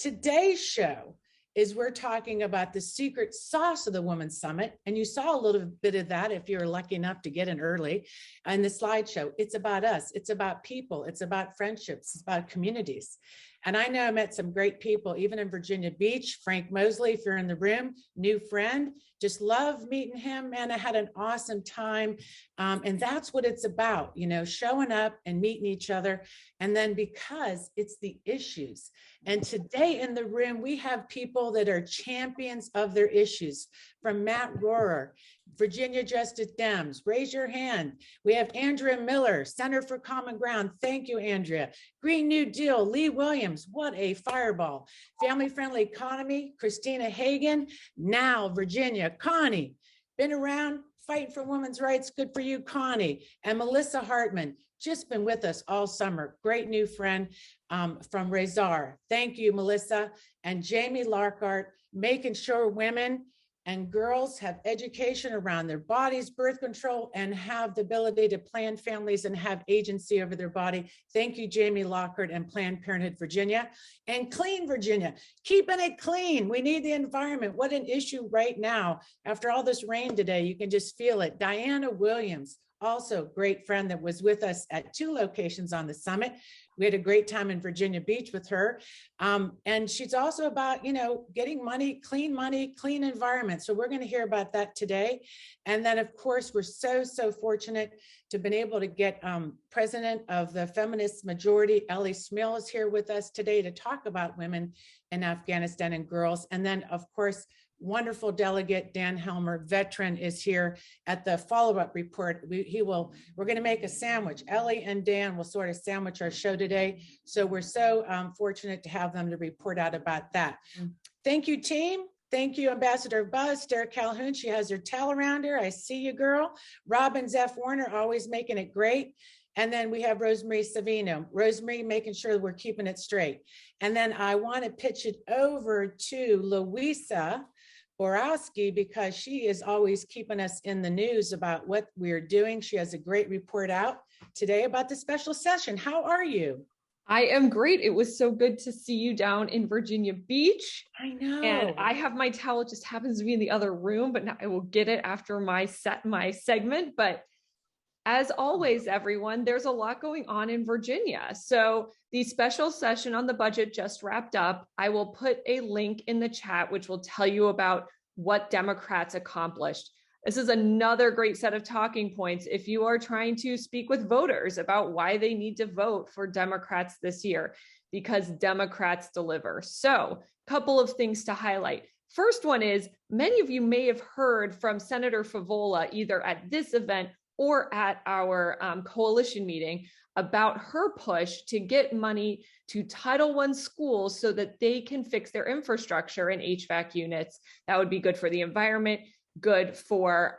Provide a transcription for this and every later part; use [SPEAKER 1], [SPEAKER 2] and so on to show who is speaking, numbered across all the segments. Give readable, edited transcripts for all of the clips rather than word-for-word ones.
[SPEAKER 1] Today's show is we're talking about the secret sauce of the Women's Summit. And you saw a little bit of that if you were lucky enough to get in early in the slideshow. It's about us. It's about people. It's about friendships. It's about communities. And I know I met some great people, even in Virginia Beach. Frank Mosley, if you're in the room, new friend, just love meeting him. Man, I had an awesome time. And that's what it's about, you know, showing up and meeting each other. And then because it's the issues. And today in the room, we have people that are champions of their issues, from Matt Rohrer, Virginia Justice Dems. Raise your hand. We have Andrea Miller, Center for Common Ground. Thank you, Andrea. Green New Deal, Lee Williams. What a fireball. Family Friendly Economy, Christina Hagan. Now, Virginia, Connie. Been around fighting for women's rights. Good for you, Connie. And Melissa Hartman, just been with us all summer. Great new friend from Razar. Thank you, Melissa. And Jamie Larkart, making sure women and girls have education around their bodies, birth control, and have the ability to plan families and have agency over their body. Thank you, Jamie Lockhart and Planned Parenthood Virginia. And Clean Virginia, keeping it clean. We need the environment. What an issue right now. After all this rain today, you can just feel it. Diana Williams, also great friend that was with us at 2 locations on the summit. We had a great time in Virginia Beach with her. And she's also about, you know, getting money, clean environment. So we're going to hear about that today. And then, of course, we're so fortunate to have been able to get President of the Feminist Majority, Ellie Smeal, is here with us today to talk about women in Afghanistan and girls. And then, of course, wonderful delegate Dan Helmer, veteran, is here at the follow-up report. We're going to make a sandwich. Ellie and Dan will sort of sandwich our show today. So we're so fortunate to have them to report out about that. Thank you, team. Thank you, Ambassador Buzz, Sarah Calhoun. She has her towel around her. I see you, girl. Robin Zeff Warner, always making it great. And then we have Rosemary Savino. Rosemary making sure we're keeping it straight. And then I want to pitch it over to Louisa Borowski, because she is always keeping us in the news about what we're doing. She has a great report out today about the special session. How are you?
[SPEAKER 2] I am great. It was so good to see you down in Virginia Beach.
[SPEAKER 1] I know.
[SPEAKER 2] And I have my towel, it just happens to be in the other room, but now I will get it after my segment. But as always, everyone, there's a lot going on in Virginia. So the special session on the budget just wrapped up. I will put a link in the chat, which will tell you about what Democrats accomplished. This is another great set of talking points if you are trying to speak with voters about why they need to vote for Democrats this year, because Democrats deliver. So a couple of things to highlight. First one is, many of you may have heard from Senator Favola either at this event or at our coalition meeting about her push to get money to Title I schools so that they can fix their infrastructure and HVAC units. That would be good for the environment, good for,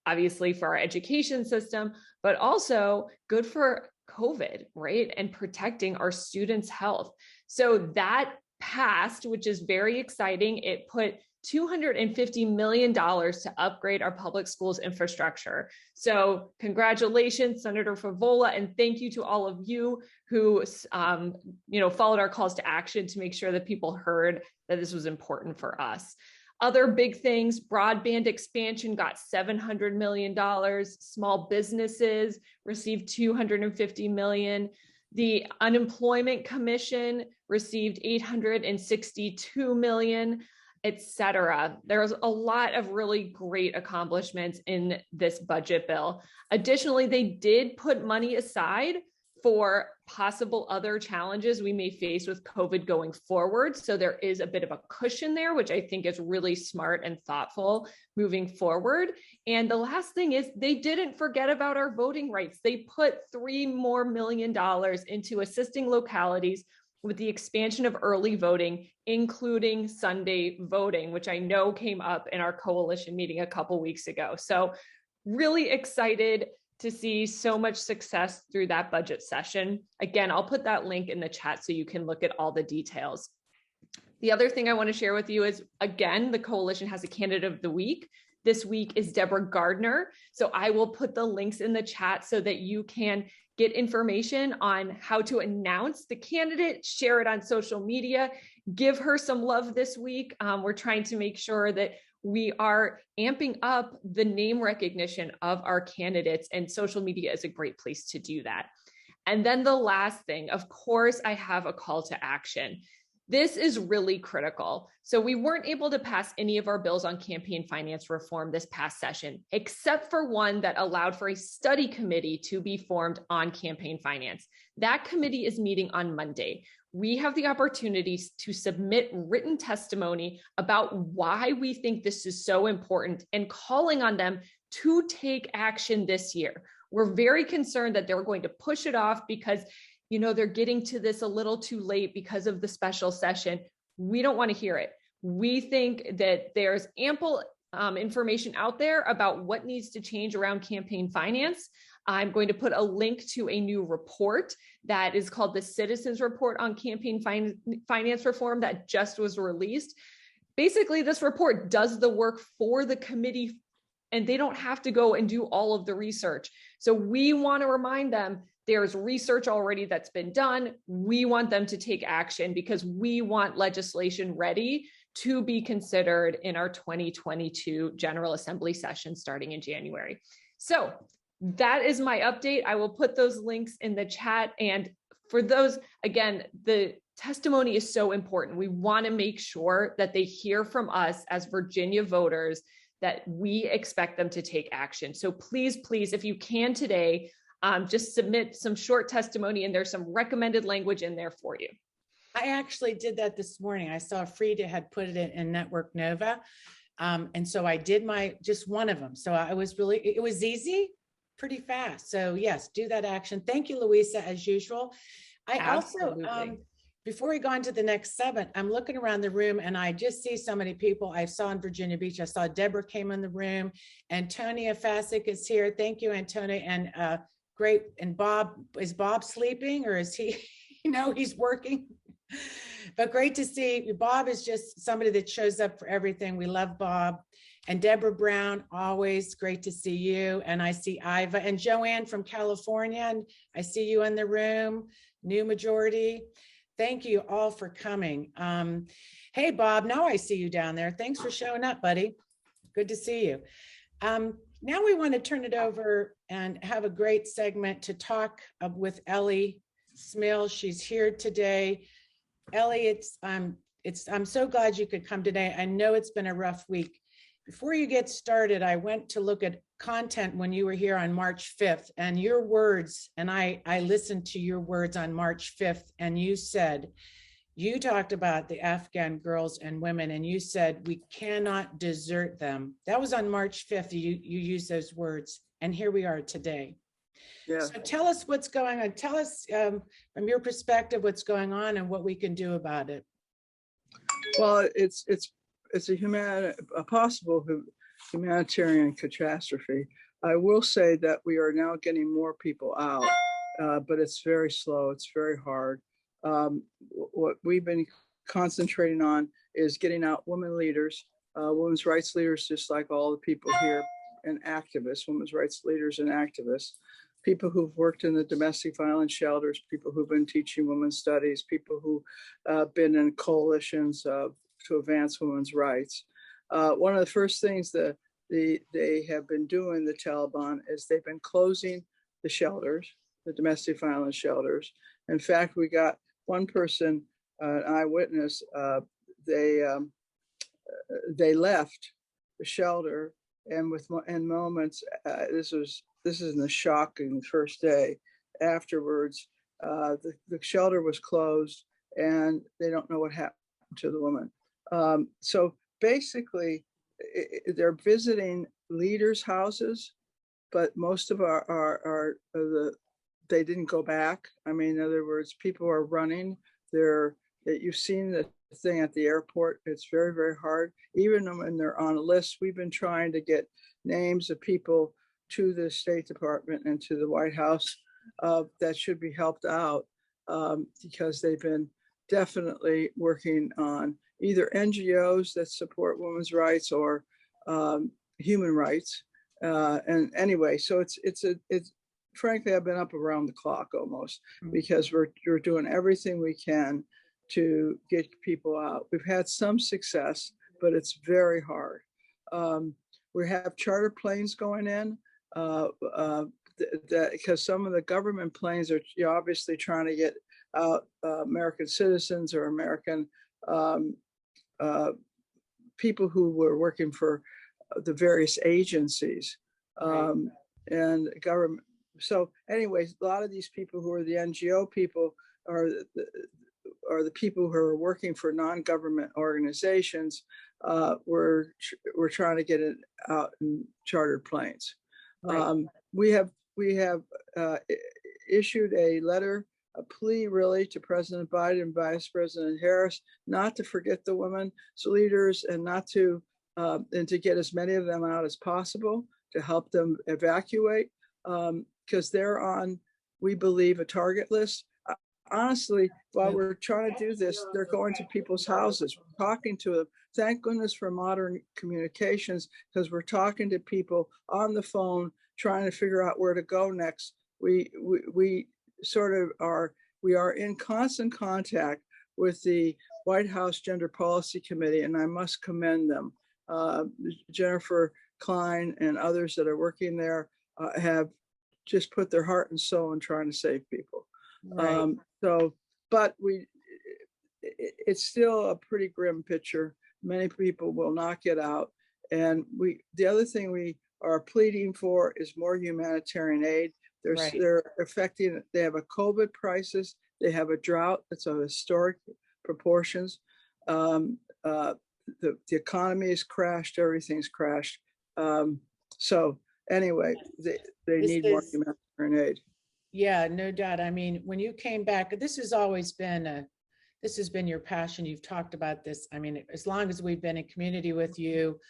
[SPEAKER 2] obviously, for our education system, but also good for COVID, right? And protecting our students' health. So that passed, which is very exciting. It put $250 million to upgrade our public schools infrastructure. So congratulations, Senator Favola, and thank you to all of you who followed our calls to action to make sure that people heard that this was important for us. Other big things, broadband expansion got $700 million. Small businesses received $250 million. The Unemployment Commission received $862 million. etc. There's a lot of really great accomplishments in this budget bill. Additionally, they did put money aside for possible other challenges we may face with COVID going forward. So there is a bit of a cushion there, which I think is really smart and thoughtful moving forward. And the last thing is they didn't forget about our voting rights. They put $3 million more into assisting localities with the expansion of early voting, including Sunday voting, which I know came up in our coalition meeting a couple weeks ago. So really excited to see so much success through that budget session. Again, I'll put that link in the chat so you can look at all the details. The other thing I want to share with you is, again, the coalition has a candidate of the week. This week is Deborah Gardner. So I will put the links in the chat so that you can get information on how to announce the candidate, share it on social media, give her some love this week. We're trying to make sure that we are amping up the name recognition of our candidates, and social media is a great place to do that. And then the last thing, of course, I have a call to action. This is really critical. So we weren't able to pass any of our bills on campaign finance reform this past session, except for one that allowed for a study committee to be formed on campaign finance. That committee is meeting on Monday. We have the opportunity to submit written testimony about why we think this is so important and calling on them to take action this year. We're very concerned that they're going to push it off because they're getting to this a little too late because of the special session. We don't want to hear it. We think that there's ample information out there about what needs to change around campaign finance. I'm going to put a link to a new report that is called the Citizens Report on Campaign Finance Reform that just was released. Basically, this report does the work for the committee, and they don't have to go and do all of the research. So we want to remind them there's research already that's been done. We want them to take action because we want legislation ready to be considered in our 2022 General Assembly session starting in January. So that is my update. I will put those links in the chat. And for those, again, the testimony is so important. We want to make sure that they hear from us as Virginia voters that we expect them to take action. So please, if you can today, just submit some short testimony, and there's some recommended language in there for you.
[SPEAKER 1] I actually did that this morning. I saw Frida had put it in Network Nova. And so I did just one of them. So it was easy, pretty fast. So yes, do that action. Thank you, Louisa, as usual.
[SPEAKER 2] Absolutely.
[SPEAKER 1] Also, before we go on to the next segment, I'm looking around the room and I just see so many people I saw in Virginia Beach. I saw Deborah came in the room. Antonia Fasick is here. Thank you, Antonia. And great. And Bob, is Bob sleeping or is he, he's working? But great to see. Bob is just somebody that shows up for everything. We love Bob. And Deborah Brown, always great to see you. And I see Iva and Joanne from California. And I see you in the room, New Majority. Thank you all for coming. Hey, Bob, now I see you down there. Thanks for showing up, buddy. Good to see you. Now we want to turn it over and have a great segment to talk with Ellie Smeal. She's here today. Ellie, I'm so glad you could come today. I know it's been a rough week. Before you get started, I went to look at content when you were here on March 5th and your words, and I listened to your words on March 5th, and you talked about the Afghan girls and women, and you said, we cannot desert them. That was on March 5th, you used those words, and here we are today. Yeah. So tell us what's going on. Tell us from your perspective what's going on and what we can do about it.
[SPEAKER 3] Well, it's a possible humanitarian catastrophe. I will say that we are now getting more people out, but it's very slow. It's very hard. What we've been concentrating on is getting out women leaders, women's rights leaders, just like all the people here, and activists, women's rights leaders and activists, people who've worked in the domestic violence shelters, people who've been teaching women's studies, people who've been in coalitions to advance women's rights. One of the first things that they have been doing, the Taliban, is they've been closing the shelters, the domestic violence shelters. In fact, we got one person, an eyewitness, they left the shelter, and in moments, this is in the shocking first day. Afterwards, the shelter was closed, and they don't know what happened to the woman. So basically, they're visiting leaders' houses, but most of they didn't go back. I mean, in other words, people are running. You've seen the thing at the airport. It's very, very hard. Even when they're on a list, we've been trying to get names of people to the State Department and to the White House that should be helped out because they've been definitely working on either NGOs that support women's rights or human rights. And anyway, so frankly, I've been up around the clock almost,
[SPEAKER 1] Mhm.
[SPEAKER 3] because we're doing everything we can to get people out. We've had some success, but it's very hard. We have charter planes going in, because some of the government planes are obviously trying to get out American citizens or American people who were working for the various agencies and government. So anyways, a lot of these people who are the NGO people are the people who are working for non-government organizations. We're trying to get it out in chartered planes.
[SPEAKER 1] Right.
[SPEAKER 3] We have issued a letter, a plea really, to President Biden and Vice President Harris not to forget the women leaders, and not to and to get as many of them out as possible to help them evacuate, because they're on, we believe, a target list. Honestly, while we're trying to do this, they're going to people's houses, talking to them. Thank goodness for modern communications, because we're talking to people on the phone, trying to figure out where to go next. We sort of we are in constant contact with the White House Gender Policy Committee, and I must commend them. Jennifer Klein and others that are working there have just put their heart and soul in trying to save people.
[SPEAKER 1] Right.
[SPEAKER 3] But it's still a pretty grim picture. Many people will not get out. And the other thing we are pleading for is more humanitarian aid. They're affecting, they have a COVID crisis. They have a drought that's of historic proportions. The economy has crashed, everything's crashed. So anyway, they need more humanitarian aid.
[SPEAKER 1] Yeah, no doubt. I mean, when you came back, this has always been this has been your passion. You've talked about this. I mean, as long as we've been in community with you,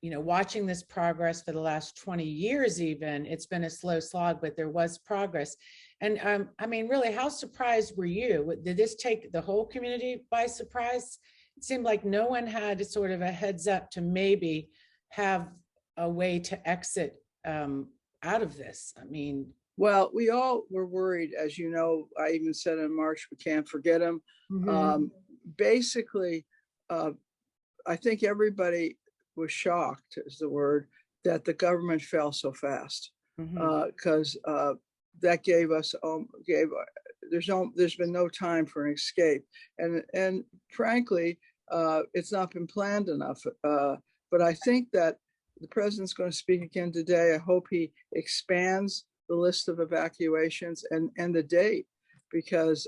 [SPEAKER 1] watching this progress for the last 20 years, even, it's been a slow slog, but there was progress. And I mean, really, how surprised were you? Did this take the whole community by surprise? It seemed like no one had sort of a heads up to maybe have a way to exit out of this. I mean,
[SPEAKER 3] well, we all were worried, as you know. I even said in March, we can't forget them. Basically, I think everybody was shocked, is the word, that the government fell so fast, because that gave us there's been no time for an escape, and frankly, it's not been planned enough. But I think that the president's going to speak again today. I hope he expands the list of evacuations and the date, because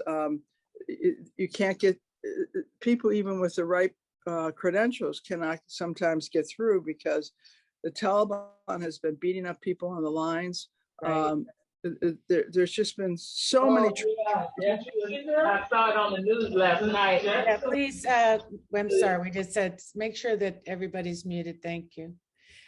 [SPEAKER 3] you can't get people even with the right credentials cannot sometimes get through, because the Taliban has been beating up people on the lines. There's just been so many.
[SPEAKER 4] I saw it on the news last night.
[SPEAKER 1] Yeah, please. I'm sorry. We just said make sure that everybody's muted. Thank you.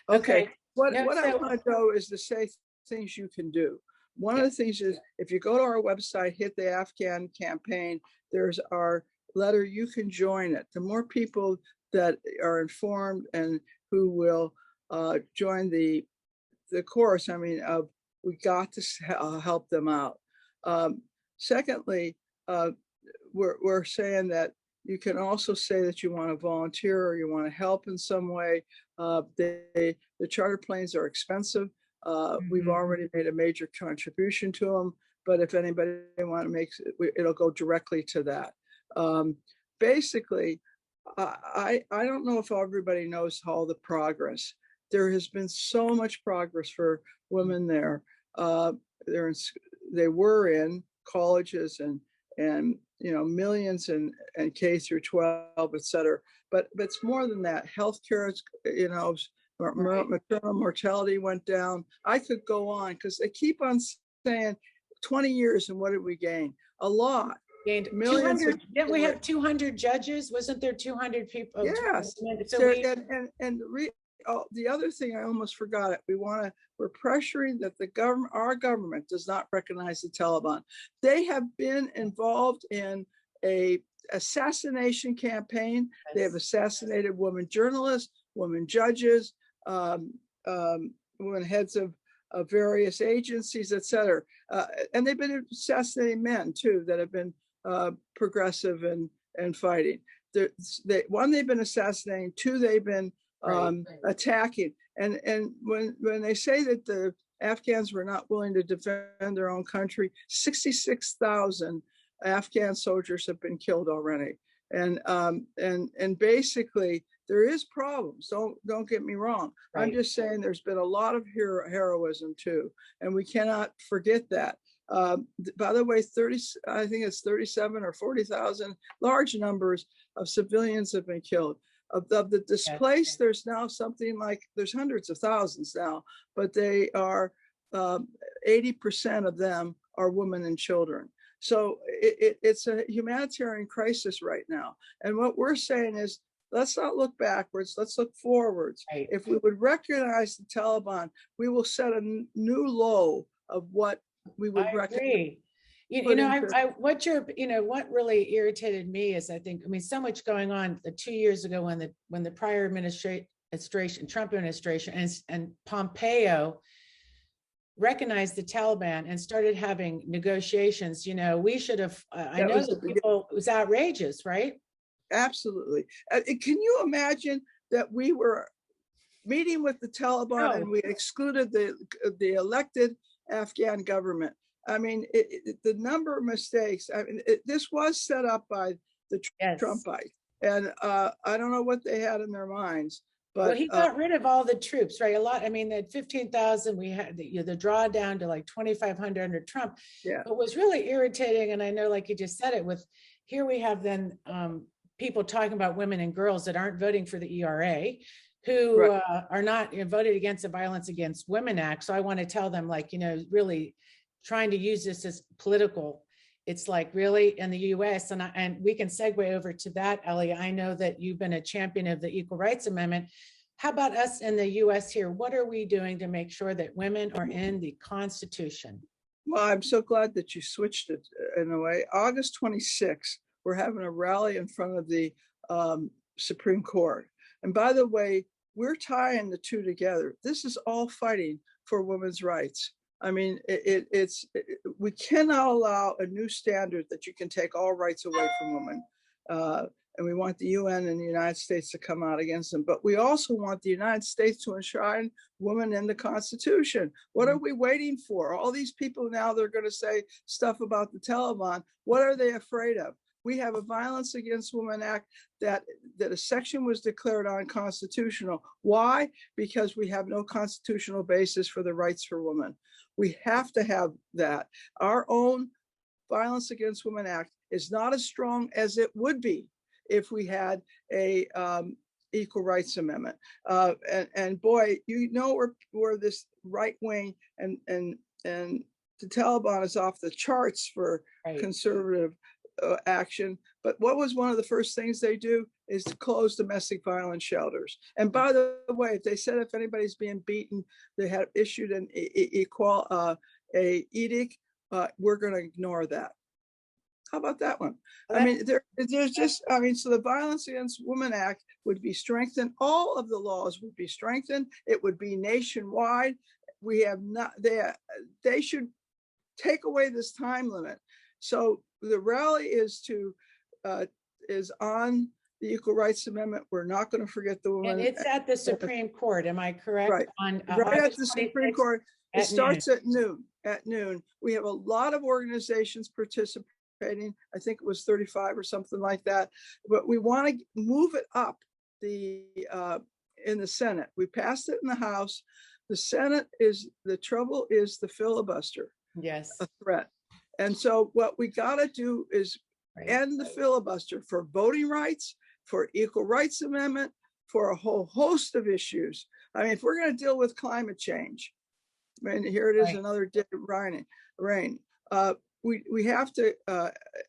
[SPEAKER 3] Okay. What I want to do is to say things you can do. One of the things is, if you go to our website, hit the Afghan campaign, there's our letter, you can join it. The more people that are informed and who will join the course, I mean, we got to help them out. Secondly, we're saying that you can also say that you want to volunteer or you want to help in some way. The charter planes are expensive. We've already made a major contribution to them, but if anybody want to make it, it'll go directly to that. Basically, I don't know if everybody knows all the progress. There has been so much progress for women there. They were in colleges and millions and K through 12, et cetera. But it's more than that. Healthcare is, maternal mortality went down. I could go on, because they keep on saying 20 years, and what did we gain? A lot.
[SPEAKER 1] Gained 200. Didn't we have 200 judges? Wasn't there 200 people?
[SPEAKER 3] Yes. The other thing I almost forgot it. We're pressuring that our government does not recognize the Taliban. They have been involved in a assassination campaign. Yes. They have assassinated women journalists, women judges, women heads of various agencies, et cetera. And they've been assassinating men too that have been progressive and fighting. One, they've been assassinating. Two, they've been attacking. And when they say that the Afghans were not willing to defend their own country, 66,000 Afghan soldiers have been killed already. And basically there is problems. Don't get me wrong. Right. I'm just saying there's been a lot of heroism too, and we cannot forget that. By the way, I think it's 37 or 40,000, large numbers of civilians have been killed. Of the displaced, there's now something like, there's hundreds of thousands now, but they are 80% of them are women and children. So it's a humanitarian crisis right now. And what we're saying is, let's not look backwards, let's look forwards. Right. If we would recognize the Taliban, we will set a new low of what we would recognize.
[SPEAKER 1] What really irritated me is, so much going on. The 2 years ago when the prior administration, Trump administration, and Pompeo recognized the Taliban and started having negotiations, we should have, it was outrageous, right?
[SPEAKER 3] Absolutely. Can you imagine that we were meeting with the Taliban and we excluded the elected Afghan government? I mean, the number of mistakes. I mean, this was set up by the Trumpites, and I don't know what they had in their minds. But
[SPEAKER 1] he got rid of all the troops, right? A lot. I mean, that 15,000 we had, the drawdown to like 2,500 under Trump. Yeah. What was really irritating, and I know, like you just said it, here we have then people talking about women and girls that aren't voting for the ERA, who are not voted against the Violence Against Women Act. So I want to tell them, really trying to use this as political. It's like, really, in the US, and we can segue over to that, Ellie. I know that you've been a champion of the Equal Rights Amendment. How about us in the US here? What are we doing to make sure that women are in the Constitution?
[SPEAKER 3] Well, I'm so glad that you switched it in a way. August 26th, we're having a rally in front of the Supreme Court. And by the way, we're tying the two together. This is all fighting for women's rights. I mean, we cannot allow a new standard that you can take all rights away from women. And we want the UN and the United States to come out against them. But we also want the United States to enshrine women in the Constitution. What are we waiting for? All these people now, they're going to say stuff about the Taliban. What are they afraid of? We have a Violence Against Women Act that a section was declared unconstitutional. Why? Because we have no constitutional basis for the rights for women. We have to have that. Our own Violence Against Women Act is not as strong as it would be if we had a Equal Rights Amendment. And boy, where this right wing and the Taliban is off the charts for conservative action. But what was one of the first things they do is to close domestic violence shelters. And by the way, if they said if anybody's being beaten, they had issued an edict, we're going to ignore that. How about that one? I mean, there's just, so the Violence Against Women Act would be strengthened. All of the laws would be strengthened. It would be nationwide. We have not, they should take away this time limit. So the rally is on the Equal Rights Amendment. We're not going to forget the women.
[SPEAKER 1] And it's at the Supreme Court, am I correct?
[SPEAKER 3] Right, right at the Supreme Court. It starts at noon. At noon, we have a lot of organizations participating. I think it was 35 or something like that. But we want to move it up in the Senate. We passed it in the House. The Senate the trouble is the filibuster.
[SPEAKER 1] Yes.
[SPEAKER 3] A threat. And so what we got to do is end the filibuster for voting rights, for Equal Rights Amendment, for a whole host of issues. I mean, if we're going to deal with climate change, and here it is, another day of rain. We have to,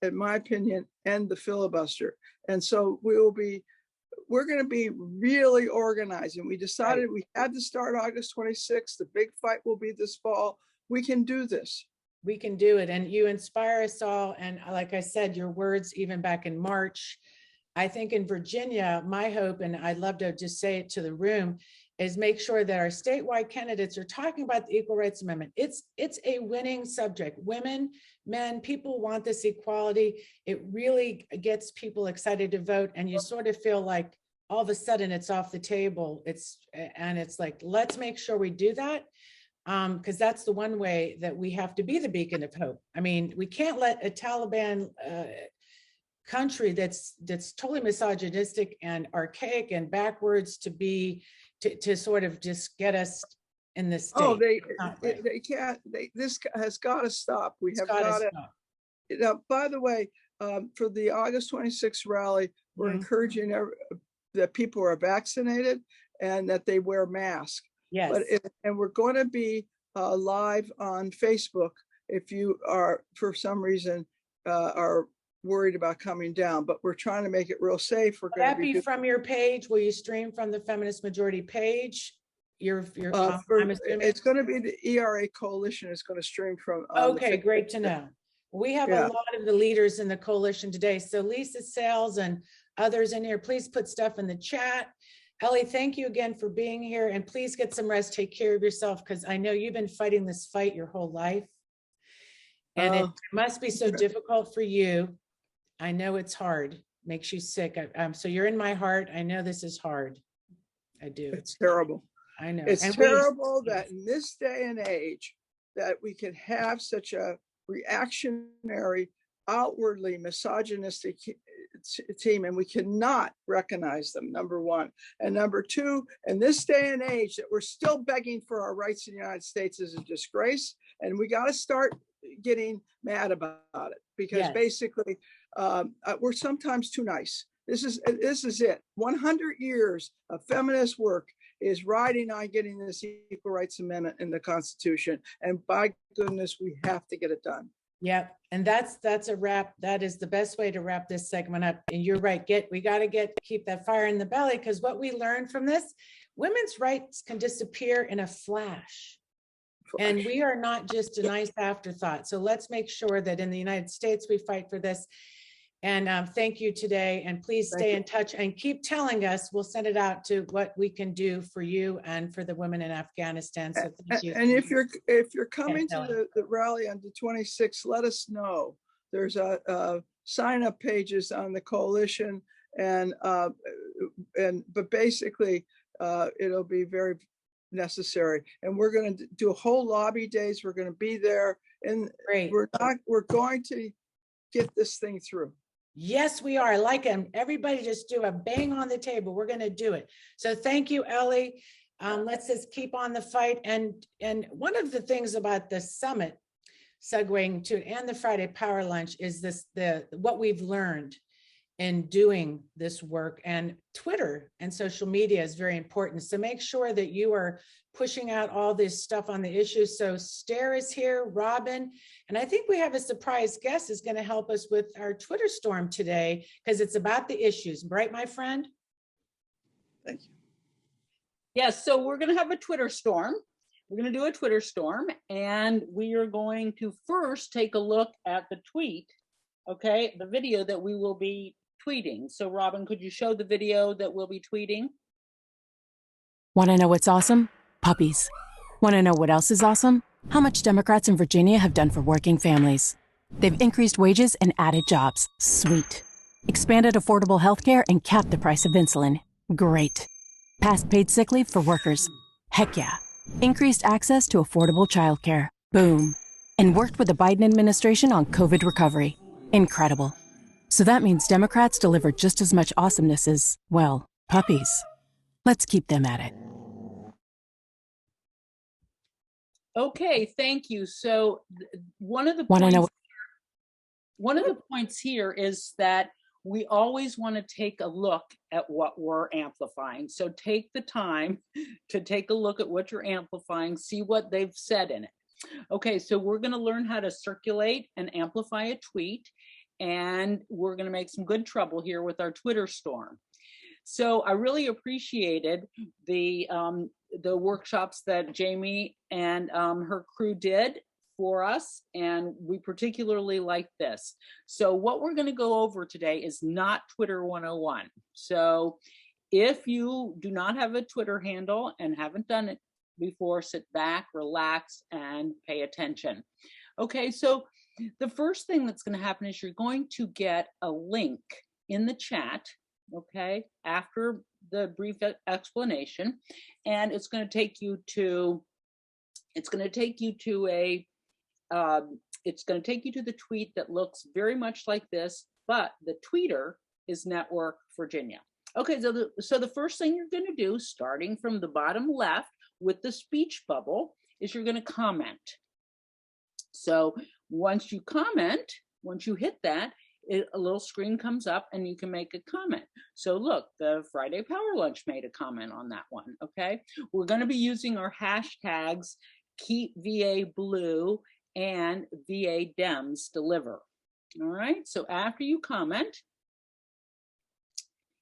[SPEAKER 3] in my opinion, end the filibuster. And so we're going to be really organizing. We decided we had to start August 26th. The big fight will be this fall. We can do this.
[SPEAKER 1] We can do it. And you inspire us all. And like I said, your words, even back in March, I think in Virginia, my hope, and I'd love to just say it to the room, is make sure that our statewide candidates are talking about the Equal Rights Amendment. It's a winning subject. Women, men, people want this equality. It really gets people excited to vote, and you sort of feel like all of a sudden it's off the table. It's like, let's make sure we do that, because that's the one way that we have to be the beacon of hope. I mean, we can't let a Taliban country that's totally misogynistic and archaic and backwards to sort of just get us in this state.
[SPEAKER 3] Oh, they can't. This has got to stop. We have got to. Now, by the way, for the August 26th rally, we're encouraging that people are vaccinated and that they wear masks.
[SPEAKER 1] Yes.
[SPEAKER 3] And we're going to be live on Facebook if you are, for some reason, are worried about coming down, but we're trying to make it real safe. We're
[SPEAKER 1] going to be from your page. Will you stream from the Feminist Majority page?
[SPEAKER 3] It's going to be the ERA Coalition is going to stream from.
[SPEAKER 1] Okay, great to know. We have a lot of the leaders in the coalition today. So Lisa Sales and others in here, please put stuff in the chat. Ellie, thank you again for being here, and please get some rest. Take care of yourself, because I know you've been fighting this fight your whole life, and it must be so difficult for you. I know it's hard, makes you sick. So you're in my heart. I know this is hard. I do.
[SPEAKER 3] It's terrible.
[SPEAKER 1] I know.
[SPEAKER 3] It's terrible that in this day and age that we can have such a reactionary, outwardly misogynistic team, and we cannot recognize them, number one. And number two, in this day and age that we're still begging for our rights in the United States is a disgrace. And we got to start getting mad about it, because basically we're sometimes too nice. This is it. 100 years of feminist work is riding on getting this Equal Rights Amendment in the Constitution. And by goodness, we have to get it done.
[SPEAKER 1] Yeah, and that's a wrap. That is the best way to wrap this segment up. And you're right, we got to keep that fire in the belly, because what we learned from this, women's rights can disappear in a flash. And we are not just a nice afterthought. So let's make sure that in the United States, we fight for this. And thank you today. And please stay in touch and keep telling us. We'll send it out to what we can do for you and for the women in Afghanistan. So thank you.
[SPEAKER 3] And if you're coming to the rally on the 26th, let us know. There's a sign up pages on the coalition, but basically it'll be very necessary. And we're going to do a whole lobby days. We're going to be there, and we're going to get this thing through.
[SPEAKER 1] Yes, we are. Like everybody just do a bang on the table. We're going to do it. So thank you, Ellie. Let's just keep on the fight. And one of the things about the summit, segueing to, and the Friday Power Lunch, is what we've learned in doing this work. And Twitter and social media is very important. So make sure that you are pushing out all this stuff on the issues. So Stare is here, Robin, and I think we have a surprise guest is going to help us with our Twitter storm today, because it's about the issues, right, my friend?
[SPEAKER 3] Thank you.
[SPEAKER 5] Yes, so we're going to have a Twitter storm. We're going to do a Twitter storm, and we are going to first take a look at the tweet, okay, the video that we will be tweeting. So Robin, could you show the video that we'll be tweeting?
[SPEAKER 6] Want to know what's awesome? Puppies. Want to know what else is awesome? How much Democrats in Virginia have done for working families. They've increased wages and added jobs. Sweet. Expanded affordable health care and capped the price of insulin. Great. Passed paid sick leave for workers. Heck yeah. Increased access to affordable childcare. Boom. And worked with the Biden administration on COVID recovery. Incredible. So that means Democrats deliver just as much awesomeness as, well, puppies. Let's keep them at it.
[SPEAKER 5] Okay, thank you. So one of the points here is that we always want to take a look at what we're amplifying. So take the time to take a look at what you're amplifying, see what they've said in it. Okay, so we're going to learn how to circulate and amplify a tweet, and we're going to make some good trouble here with our Twitter storm. So I really appreciated the workshops that Jamie and her crew did for us, and we particularly like this. So what we're going to go over today is not Twitter 101. So If you do not have a Twitter handle and haven't done it before, sit back, relax, and pay attention. Okay, so the first thing that's going to happen is you're going to get a link in the chat, okay, after the brief explanation, and it's going to take you to the tweet that looks very much like this, but the tweeter is Network Virginia. Okay, so the first thing you're going to do, starting from the bottom left with the speech bubble, is you're going to comment. So once you comment, once you hit that, a little screen comes up and you can make a comment. So look, the Friday Power Lunch made a comment on that one, okay? We're going to be using our hashtags Keep VA Blue and VA Dems Deliver. All right, so after you comment,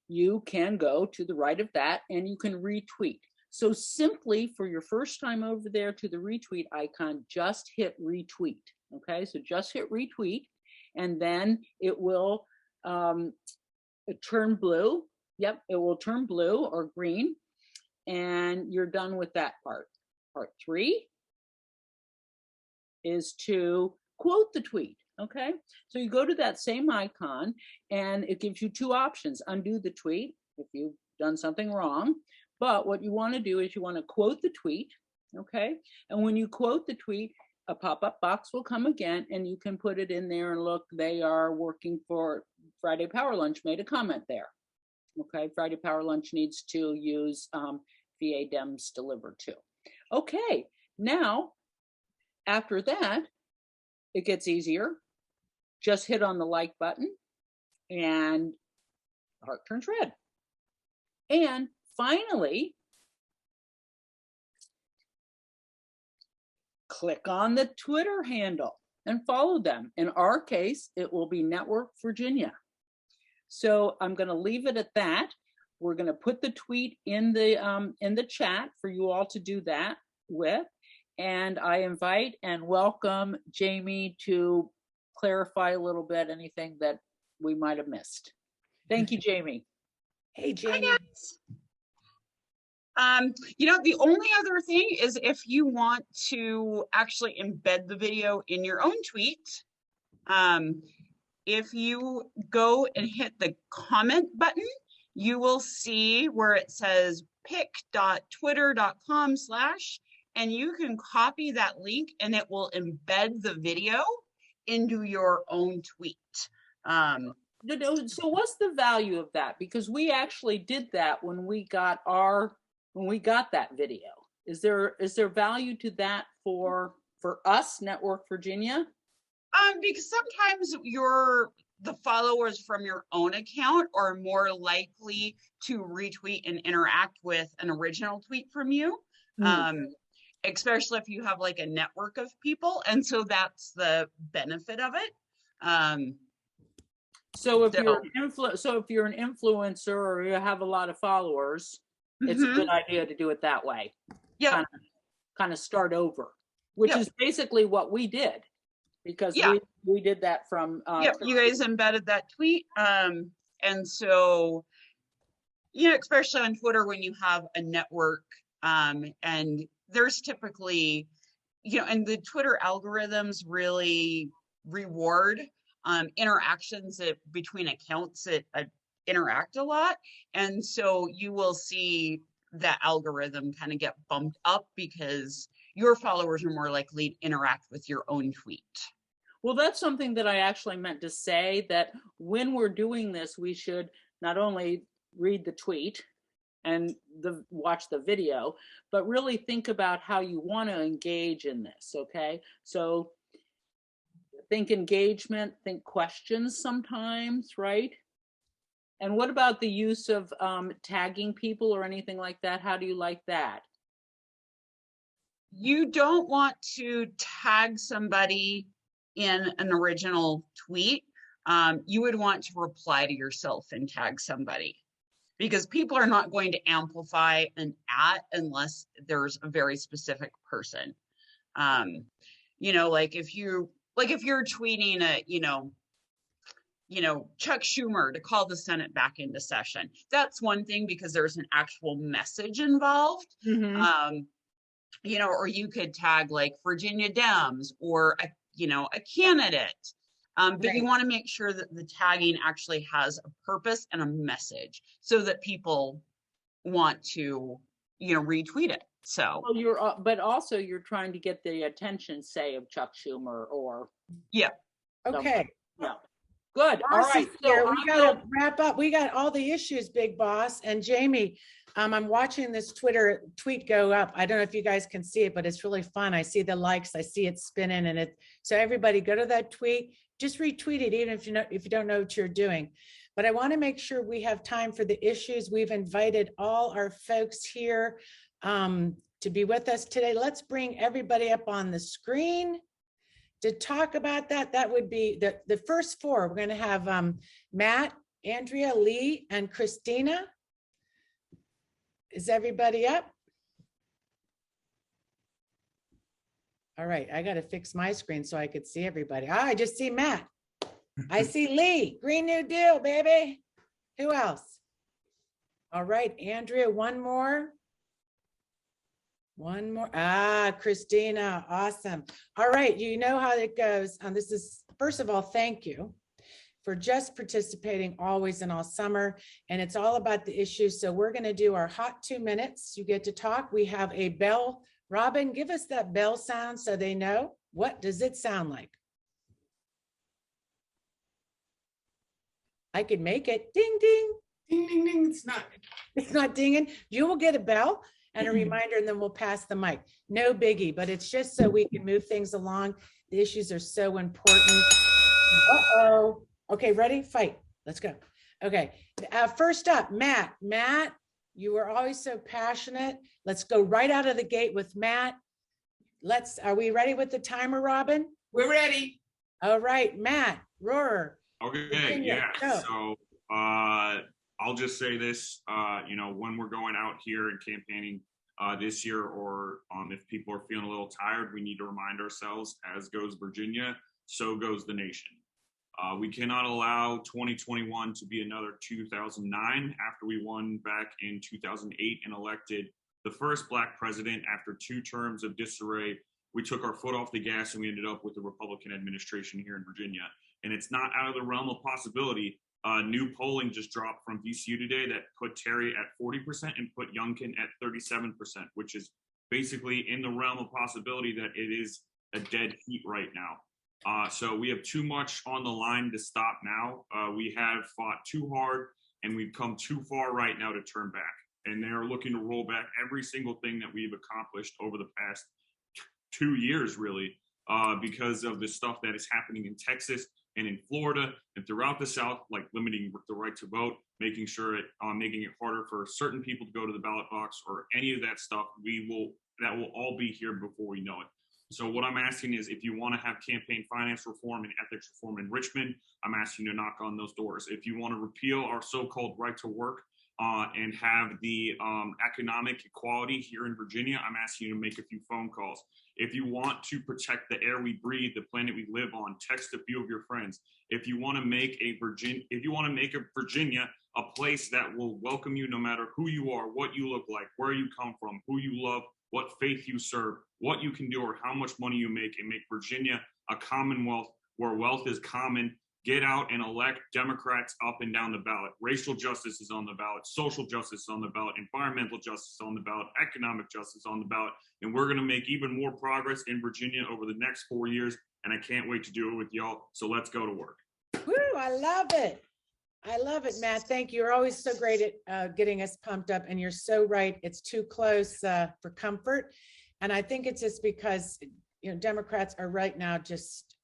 [SPEAKER 5] you can go to the right of that and you can retweet. So simply for your first time over there to the retweet icon, just hit retweet. Okay, so just hit retweet and then it will turn blue. Yep, it will turn blue or green and you're done with that part. Part 3 is to quote the tweet. Okay, so you go to that same icon and it gives you 2 options. Undo the tweet if you've done something wrong. But what you want to do is you want to quote the tweet. Okay, and when you quote the tweet, a pop-up box will come again and you can put it in there and look, they are working for Friday Power Lunch made a comment there. Okay, Friday Power Lunch needs to use VA Dems Deliver too. Okay, now after that, it gets easier. Just hit on the like button and the heart turns red. And finally, click on the Twitter handle and follow them. In our case, it will be Network Virginia. So I'm going to leave it at that. We're going to put the tweet in the chat for you all to do that with. And I invite and welcome Jamie to clarify a little bit anything that we might have missed. Thank you, Jamie.
[SPEAKER 1] Hey, Jamie.
[SPEAKER 7] Hi, guys. The only other thing is if you want to actually embed the video in your own tweet, if you go and hit the comment button, you will see where it says pic.twitter.com/ and you can copy that link and it will embed the video into your own tweet.
[SPEAKER 5] So what's the value of that? Because we actually did that when we got that video. Is there value to that for us, Network Virginia?
[SPEAKER 7] Because sometimes the followers from your own account are more likely to retweet and interact with an original tweet from you. Especially if you have like a network of people, and so that's the benefit of it.
[SPEAKER 5] So if you're an influencer or you have a lot of followers, it's a good idea to do it that way.
[SPEAKER 7] Yeah,
[SPEAKER 5] kind of start over, which is basically what we did, because we did that from.
[SPEAKER 7] You guys embedded that tweet, and so especially on Twitter when you have a network, and there's typically, and the Twitter algorithms really reward interactions between accounts that interact a lot. And so you will see that algorithm kind of get bumped up because your followers are more likely to interact with your own tweet.
[SPEAKER 5] Well, that's something that I actually meant to say, that when we're doing this, we should not only read the tweet and watch the video, but really think about how you want to engage in this, okay? So think engagement, think questions sometimes, right? And what about the use of tagging people or anything like that? How do you like that?
[SPEAKER 7] You don't want to tag somebody in an original tweet. You would want to reply to yourself and tag somebody, because people are not going to amplify an @ unless there's a very specific person. Like if you're tweeting Chuck Schumer to call the Senate back into session. That's one thing because there's an actual message involved. Or you could tag like Virginia Dems or a candidate. But you want to make sure that the tagging actually has a purpose and a message so that people want to, retweet it. So
[SPEAKER 5] but also you're trying to get the attention, say, of Chuck Schumer or
[SPEAKER 1] Okay.
[SPEAKER 5] Yeah. Good. All right.
[SPEAKER 1] So we got to wrap up. We got all the issues, big boss. And Jamie, I'm watching this Twitter tweet go up. I don't know if you guys can see it, but it's really fun. I see the likes, I see it spinning, and so everybody go to that tweet, just retweet it, even if you don't know what you're doing. But I want to make sure we have time for the issues. We've invited all our folks here to be with us today. Let's bring everybody up on the screen to talk about that. That would be the first four. We're going to have Matt, Andrea, Lee, and Christina. Is everybody up? All right, I got to fix my screen so I could see everybody. I just see Matt. I see Lee. Green New Deal, baby. Who else? All right, Andrea, one more. One more. Christina, awesome. All right, you know how it goes. This is, first of all, thank you for just participating always and all summer. And it's all about the issues. So we're going to do our hot 2 minutes. You get to talk. We have a bell. Robin, give us that bell sound so they know. What does it sound like? I could make it. Ding, ding.
[SPEAKER 8] Ding, ding, ding.
[SPEAKER 1] It's not dinging. You will get a bell and a reminder, and then we'll pass the mic. No biggie, but it's just so we can move things along. The issues are so important. Uh-oh. Okay, ready? Fight. Let's go. Okay, first up, Matt. Matt, you were always so passionate. Let's go right out of the gate with Matt. Are we ready with the timer, Robin?
[SPEAKER 8] We're ready.
[SPEAKER 1] All right, Matt, roar.
[SPEAKER 9] Okay,
[SPEAKER 1] Virginia,
[SPEAKER 9] yeah. So I'll just say this, when we're going out here and campaigning this year, or if people are feeling a little tired, we need to remind ourselves, as goes Virginia, so goes the nation. We cannot allow 2021 to be another 2009 after we won back in 2008 and elected the first Black president after 2 terms of disarray. We took our foot off the gas and we ended up with a Republican administration here in Virginia. And it's not out of the realm of possibility. New polling just dropped from VCU today that put Terry at 40% and put Youngkin at 37%, which is basically in the realm of possibility that it is a dead heat right now. So we have too much on the line to stop now. We have fought too hard and we've come too far right now to turn back. And they're looking to roll back every single thing that we've accomplished over the past 2 years, really, because of the stuff that is happening in Texas and in Florida and throughout the South, like limiting the right to vote, making it harder for certain people to go to the ballot box or any of that stuff. That will all be here before we know it. So what I'm asking is, if you want to have campaign finance reform and ethics reform in Richmond, I'm asking you to knock on those doors. If you want to repeal our so-called right to work and have the economic equality here in Virginia, I'm asking you to make a few phone calls. If you want to protect the air we breathe, the planet we live on, text a few of your friends. If you want to make Virginia a place that will welcome you no matter who you are, what you look like, where you come from, who you love, what faith you serve, what you can do, or how much money you make, and make Virginia a commonwealth where wealth is common. Get out and elect Democrats up and down the ballot. Racial justice is on the ballot. Social justice is on the ballot. Environmental justice is on the ballot. Economic justice is on the ballot. And we're going to make even more progress in Virginia over the next 4 years. And I can't wait to do it with y'all. So let's go to work.
[SPEAKER 1] Woo, I love it. I love it, Matt. Thank you. You're always so great at getting us pumped up. And you're so right. It's too close for comfort. And I think it's just because, Democrats are right now just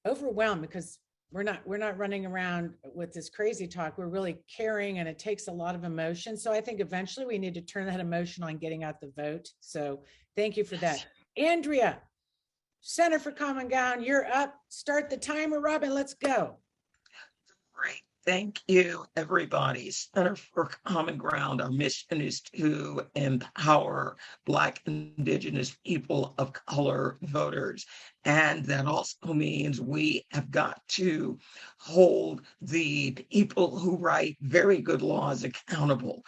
[SPEAKER 1] overwhelmed because we're not running around with this crazy talk. We're really caring, and it takes a lot of emotion. So I think eventually we need to turn that emotion on getting out the vote. So thank you for that. Andrea, Center for Common Ground, you're up. Start the timer, Robin. Let's go.
[SPEAKER 7] Great.
[SPEAKER 10] Thank you, everybody. Center for Common Ground. Our mission is to empower Black, Indigenous, people of color voters. And that also means we have got to hold the people who write very good laws accountable.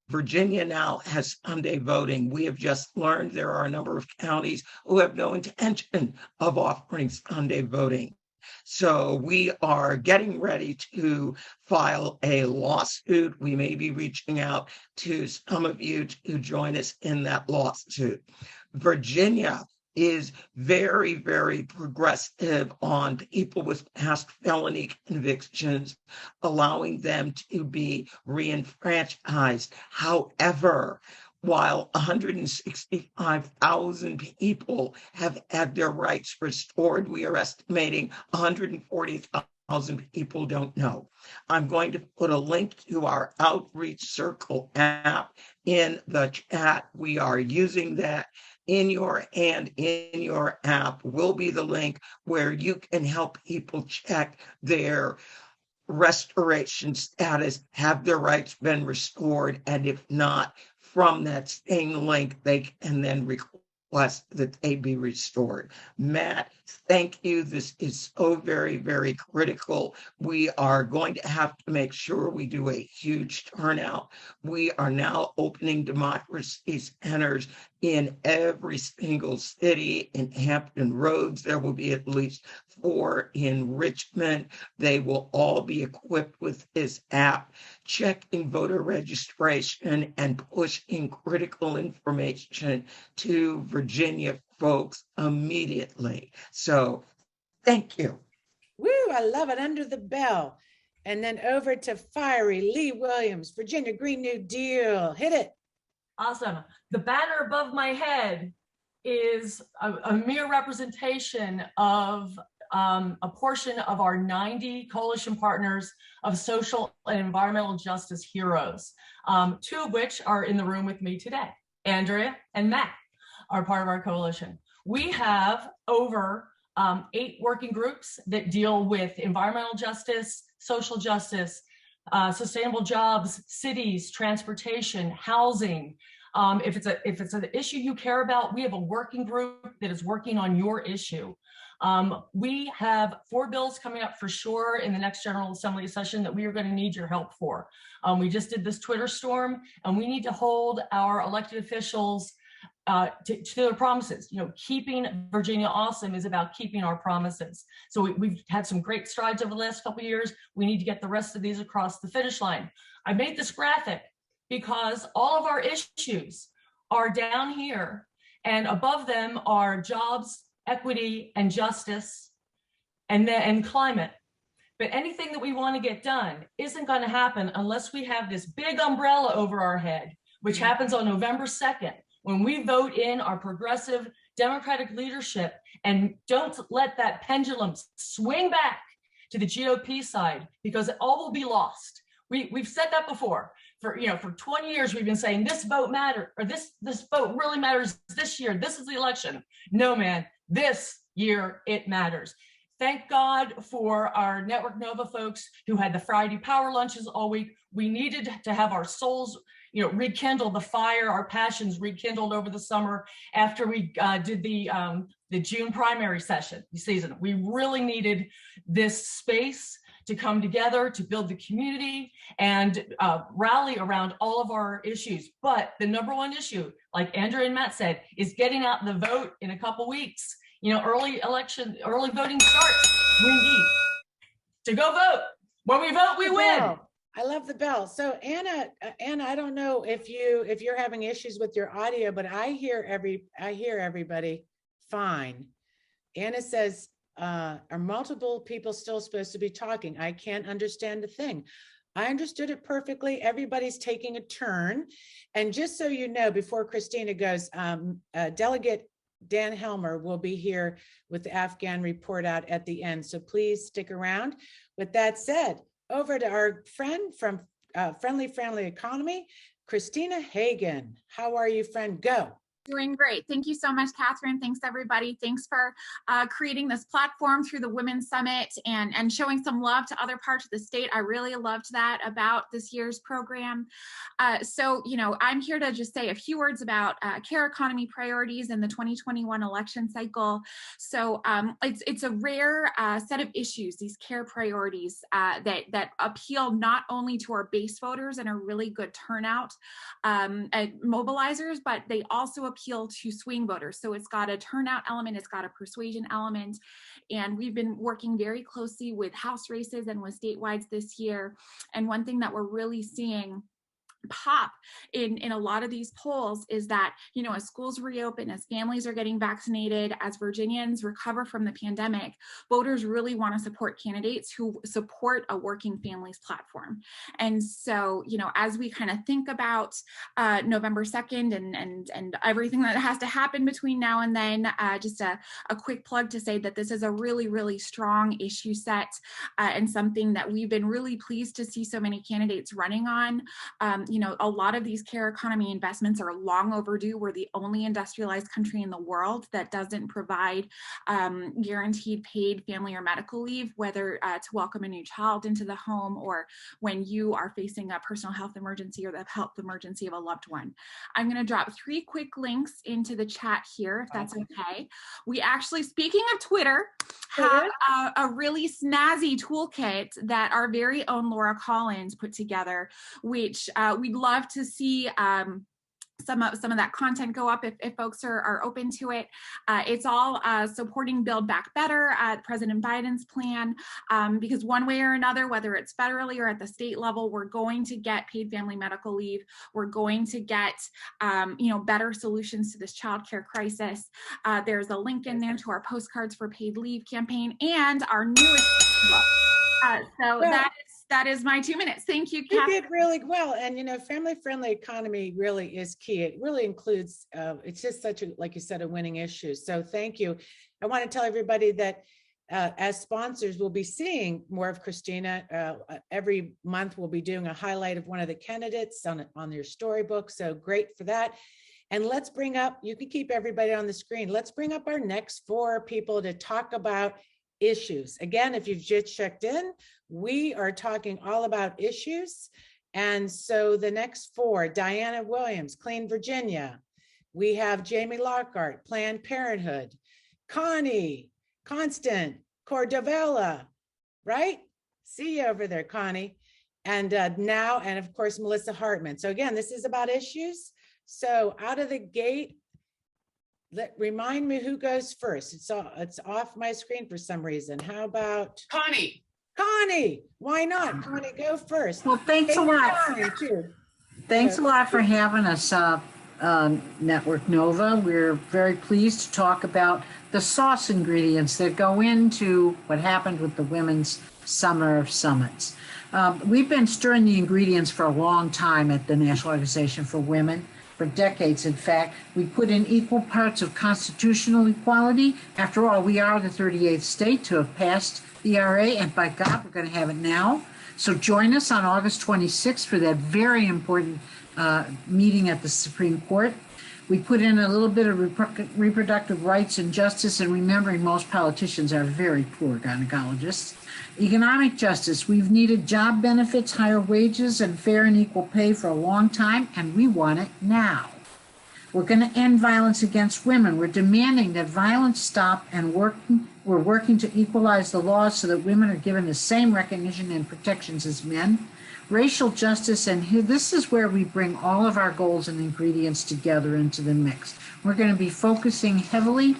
[SPEAKER 10] Virginia now has Sunday voting. We have just learned there are a number of counties who have no intention of offering Sunday voting. So we are getting ready to file a lawsuit. We may be reaching out to some of you to join us in that lawsuit. Virginia is very, very progressive on people with past felony convictions, allowing them to be reenfranchised. However, while 165,000 people have had their rights restored, we are estimating 140,000 people don't know. I'm going to put a link to our Outreach Circle app in the chat. We are using that. In your app will be the link where you can help people check their restoration status. Have their rights been restored? And if not, from that same link, they can then request that they be restored. Matt, thank you. This is so very, very critical. We are going to have to make sure we do a huge turnout. We are now opening democracy centers in every single city. In Hampton Roads, there will be at least 4 in Richmond. They will all be equipped with this app, checking voter registration and pushing critical information to Virginia folks immediately. So thank you.
[SPEAKER 1] Woo, I love it. Under the bell. And then over to Fiery Lee Williams, Virginia Green New Deal. Hit it.
[SPEAKER 11] Awesome. The banner above my head is a mere representation of a portion of our 90 coalition partners of social and environmental justice heroes, 2 of which are in the room with me today. Andrea and Matt are part of our coalition. We have over 8 working groups that deal with environmental justice, social justice, sustainable jobs, cities, transportation, housing. If it's an issue you care about, we have a working group that is working on your issue. We have 4 bills coming up for sure in the next General Assembly session that we are going to need your help for. We just did this Twitter storm, and we need to hold our elected officials to their promises. You know, keeping Virginia awesome is about keeping our promises. So we've had some great strides over the last couple of years. We need to get the rest of these across the finish line. I made this graphic because all of our issues are down here, and above them are jobs, equity, and justice, and climate. But anything that we want to get done isn't going to happen unless we have this big umbrella over our head, which happens on November 2nd, when we vote in our progressive Democratic leadership and don't let that pendulum swing back to the GOP side, because all will be lost. We've said that before. For 20 years, we've been saying this vote matters, or this vote really matters this year. This is the election. No, man, this year it matters. Thank God for our Network Nova folks who had the Friday power lunches all week. We needed to have our souls, rekindle the fire, our passions rekindled over the summer after we did the June primary season. We really needed this space to come together, to build the community and rally around all of our issues. But the number one issue, like Andrea and Matt said, is getting out the vote in a couple weeks. Early voting starts. We need to go vote. When we vote, we win.
[SPEAKER 1] I love the bell. So Anna, I don't know if you're having issues with your audio, but I hear everybody fine. Anna says, are multiple people still supposed to be talking? I can't understand a thing. I understood it perfectly. Everybody's taking a turn. And just so you know, before Christina goes, Delegate Dan Helmer will be here with the Afghan report out at the end. So please stick around. With that said, over to our friend from Friendly Family Economy, Christina Hagan. How are you, friend? Go.
[SPEAKER 12] Doing great. Thank you so much, Catherine. Thanks, everybody. Thanks for creating this platform through the Women's Summit and showing some love to other parts of the state. I really loved that about this year's program. So, you know, I'm here to just say a few words about care economy priorities in the 2021 election cycle. So it's a rare set of issues, these care priorities that appeal not only to our base voters and a really good turnout mobilizers, but they also appeal to swing voters. So it's got a turnout element, it's got a persuasion element. And we've been working very closely with House races and with statewide this year. And one thing that we're really seeing pop in a lot of these polls is that, you know, as schools reopen, as families are getting vaccinated, as Virginians recover from the pandemic, voters really want to support candidates who support a working families platform. And so, you know, as we kind of think about November 2nd and everything that has to happen between now and then, just a quick plug to say that this is a really, really strong issue set and something that we've been really pleased to see so many candidates running on. You know, a lot of these care economy investments are long overdue. We're the only industrialized country in the world that doesn't provide guaranteed paid family or medical leave, whether to welcome a new child into the home or when you are facing a personal health emergency or the health emergency of a loved one. I'm going to drop 3 quick links into the chat here, if that's okay. We actually, speaking of Twitter, have a really snazzy toolkit that our very own Laura Collins put together, which we'd love to see some of that content go up if folks are open to it. It's all supporting Build Back Better, President Biden's plan, because one way or another, whether it's federally or at the state level, we're going to get paid family medical leave. We're going to get you know, better solutions to this childcare crisis. There's a link in there to our Postcards for Paid Leave campaign and our newest book. So that is my 2 minutes. Thank you, Catherine.
[SPEAKER 1] You did really well. And, you know, family-friendly economy really is key. It really includes, it's just such a, like you said, a winning issue. So thank you. I want to tell everybody that as sponsors, we'll be seeing more of Christina. Every month, we'll be doing a highlight of one of the candidates on your storybook. So great for that. And let's bring up, you can keep everybody on the screen. Let's bring up our next 4 people to talk about issues. Again, if you've just checked in, we are talking all about issues. And so the next 4, Diana Williams, Clean Virginia. We have Jamie Lockhart, Planned Parenthood. Connie, Constant, Cordovella, right? See you over there, Connie. And now, and of course, Melissa Hartman. So again, this is about issues. So out of the gate, remind me who goes first. It's off my screen for some reason. How about
[SPEAKER 8] Connie?
[SPEAKER 1] Connie, why not? Connie, go first.
[SPEAKER 13] Well, thanks a lot. Thanks a lot for having us, Network Nova. We're very pleased to talk about the sauce ingredients that go into what happened with the Women's Summer of Summits. We've been stirring the ingredients for a long time at the National Organization for Women. For decades, in fact, we put in equal parts of constitutional equality. After all, we are the 38th state to have passed the ERA, and by God, we're going to have it now. So join us on August 26th for that very important meeting at the Supreme Court. We put in a little bit of reproductive rights and justice, and remembering most politicians are very poor gynecologists. Economic justice, we've needed job benefits, higher wages, and fair and equal pay for a long time, and we want it now. We're going to end violence against women. We're demanding that violence stop, and we're working to equalize the laws so that women are given the same recognition and protections as men. Racial justice, and here, this is where we bring all of our goals and ingredients together into the mix. We're going to be focusing heavily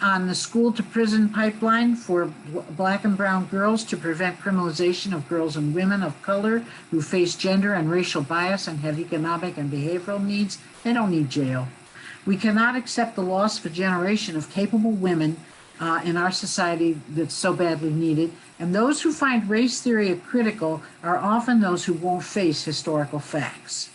[SPEAKER 13] on the school to prison pipeline for Black and brown girls to prevent criminalization of girls and women of color who face gender and racial bias and have economic and behavioral needs. They don't need jail. We cannot accept the loss of a generation of capable women in our society that's so badly needed. And those who find race theory critical are often those who won't face historical facts.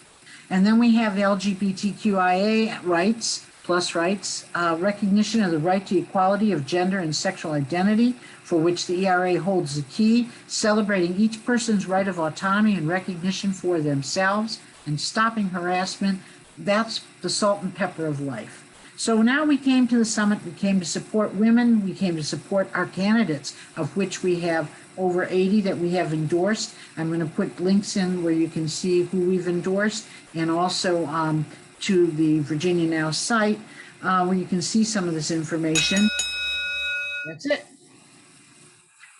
[SPEAKER 13] And then we have the LGBTQIA rights, plus rights, recognition of the right to equality of gender and sexual identity, for which the ERA holds the key, celebrating each person's right of autonomy and recognition for themselves, and stopping harassment. That's the salt and pepper of life. So now we came to the summit, we came to support women, we came to support our candidates, of which we have over 80 that we have endorsed. I'm going to put links in where you can see who we've endorsed, and also to the Virginia Now site where you can see some of this information. That's it.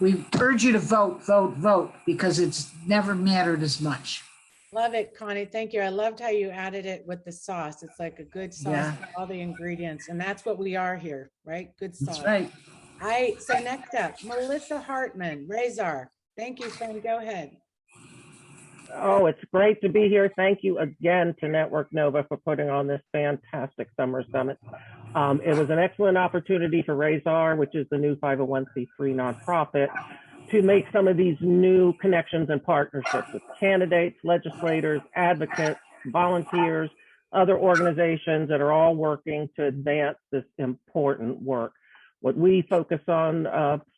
[SPEAKER 13] We urge you to vote, vote, vote, because it's never mattered as much.
[SPEAKER 1] Love it, Connie. Thank you. I loved how you added it with the sauce. It's like a good sauce,
[SPEAKER 13] Yeah.
[SPEAKER 1] with all the ingredients. And that's what we are here, right? Good sauce.
[SPEAKER 13] That's right.
[SPEAKER 1] So next up, Melissa Hartman, Razor. Thank you, friend. Go ahead.
[SPEAKER 14] Oh, it's great to be here. Thank you again to Network Nova for putting on this fantastic summer summit. It was an excellent opportunity for Razor, which is the new 501c3 nonprofit, to make some of these new connections and partnerships with candidates, legislators, advocates, volunteers, other organizations that are all working to advance this important work. What we focus on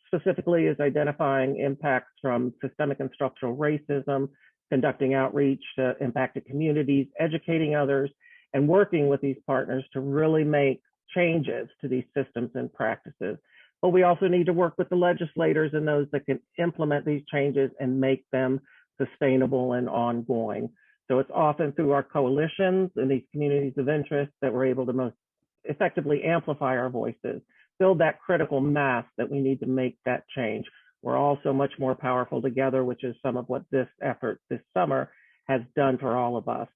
[SPEAKER 14] specifically is identifying impacts from systemic and structural racism, conducting outreach to impacted communities, educating others, and working with these partners to really make changes to these systems and practices. But we also need to work with the legislators and those that can implement these changes and make them sustainable and ongoing. So it's often through our coalitions and these communities of interest that we're able to most effectively amplify our voices, build that critical mass that we need to make that change. We're all so much more powerful together, which is some of what this effort this summer has done for all of us.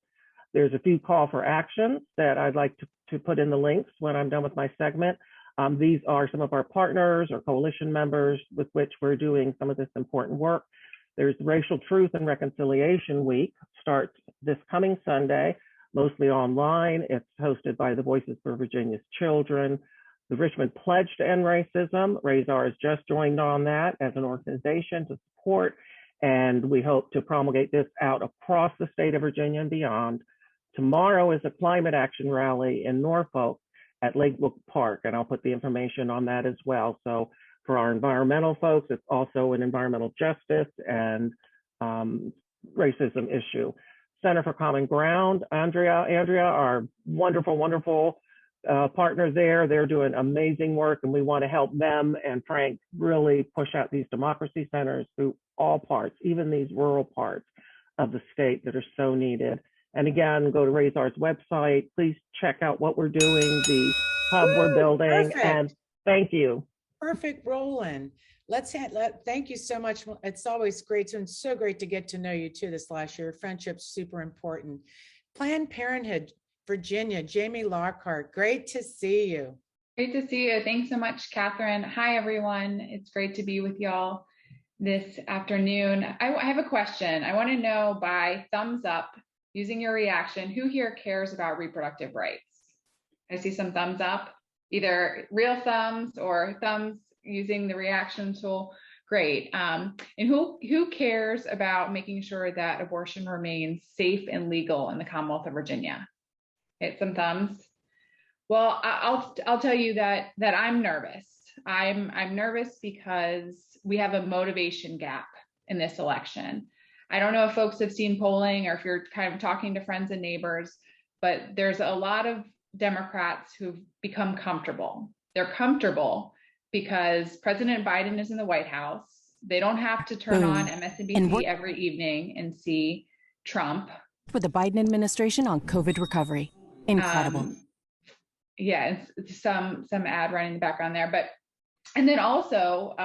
[SPEAKER 14] There's a few call for actions that I'd like to put in the links when I'm done with my segment. These are some of our partners or coalition members with which we're doing some of this important work. There's Racial Truth and Reconciliation Week, starts this coming Sunday, mostly online. It's hosted by the Voices for Virginia's Children. The Richmond Pledge to End Racism, Razor has just joined on that as an organization to support, and we hope to promulgate this out across the state of Virginia and beyond. Tomorrow is a climate action rally in Norfolk at Lakebrook Park, and I'll put the information on that as well. So for our environmental folks, it's also an environmental justice and racism issue. Center for Common Ground, Andrea, our wonderful partner there. They're doing amazing work, and we want to help them and Frank really push out these democracy centers through all parts, even these rural parts of the state that are so needed. And again, go to Razor's website. Please check out what we're doing, the hub we're building,
[SPEAKER 1] perfect.
[SPEAKER 14] And thank you.
[SPEAKER 1] Perfect, Roland. Thank you so much. It's always great and so great to get to know you too this last year. Friendship's super important. Planned Parenthood, Virginia, Jamie Lockhart, great to see you.
[SPEAKER 15] Great to see you. Thanks so much, Catherine. Hi, everyone. It's great to be with y'all this afternoon. I have a question. I want to know by thumbs up, using your reaction, who here cares about reproductive rights? I see some thumbs up, either real thumbs or thumbs using the reaction tool. Great. And who cares about making sure that abortion remains safe and legal in the Commonwealth of Virginia? Hit some thumbs. Well, I'll tell you that I'm nervous. I'm nervous because we have a motivation gap in this election. I don't know if folks have seen polling or if you're kind of talking to friends and neighbors, but there's a lot of Democrats who've become comfortable. They're comfortable because President Biden is in the White House. They don't have to turn on MSNBC every evening and see Trump.
[SPEAKER 6] With the Biden administration on COVID recovery. Incredible.
[SPEAKER 15] Yeah, it's some ad running in the background there, but and then also,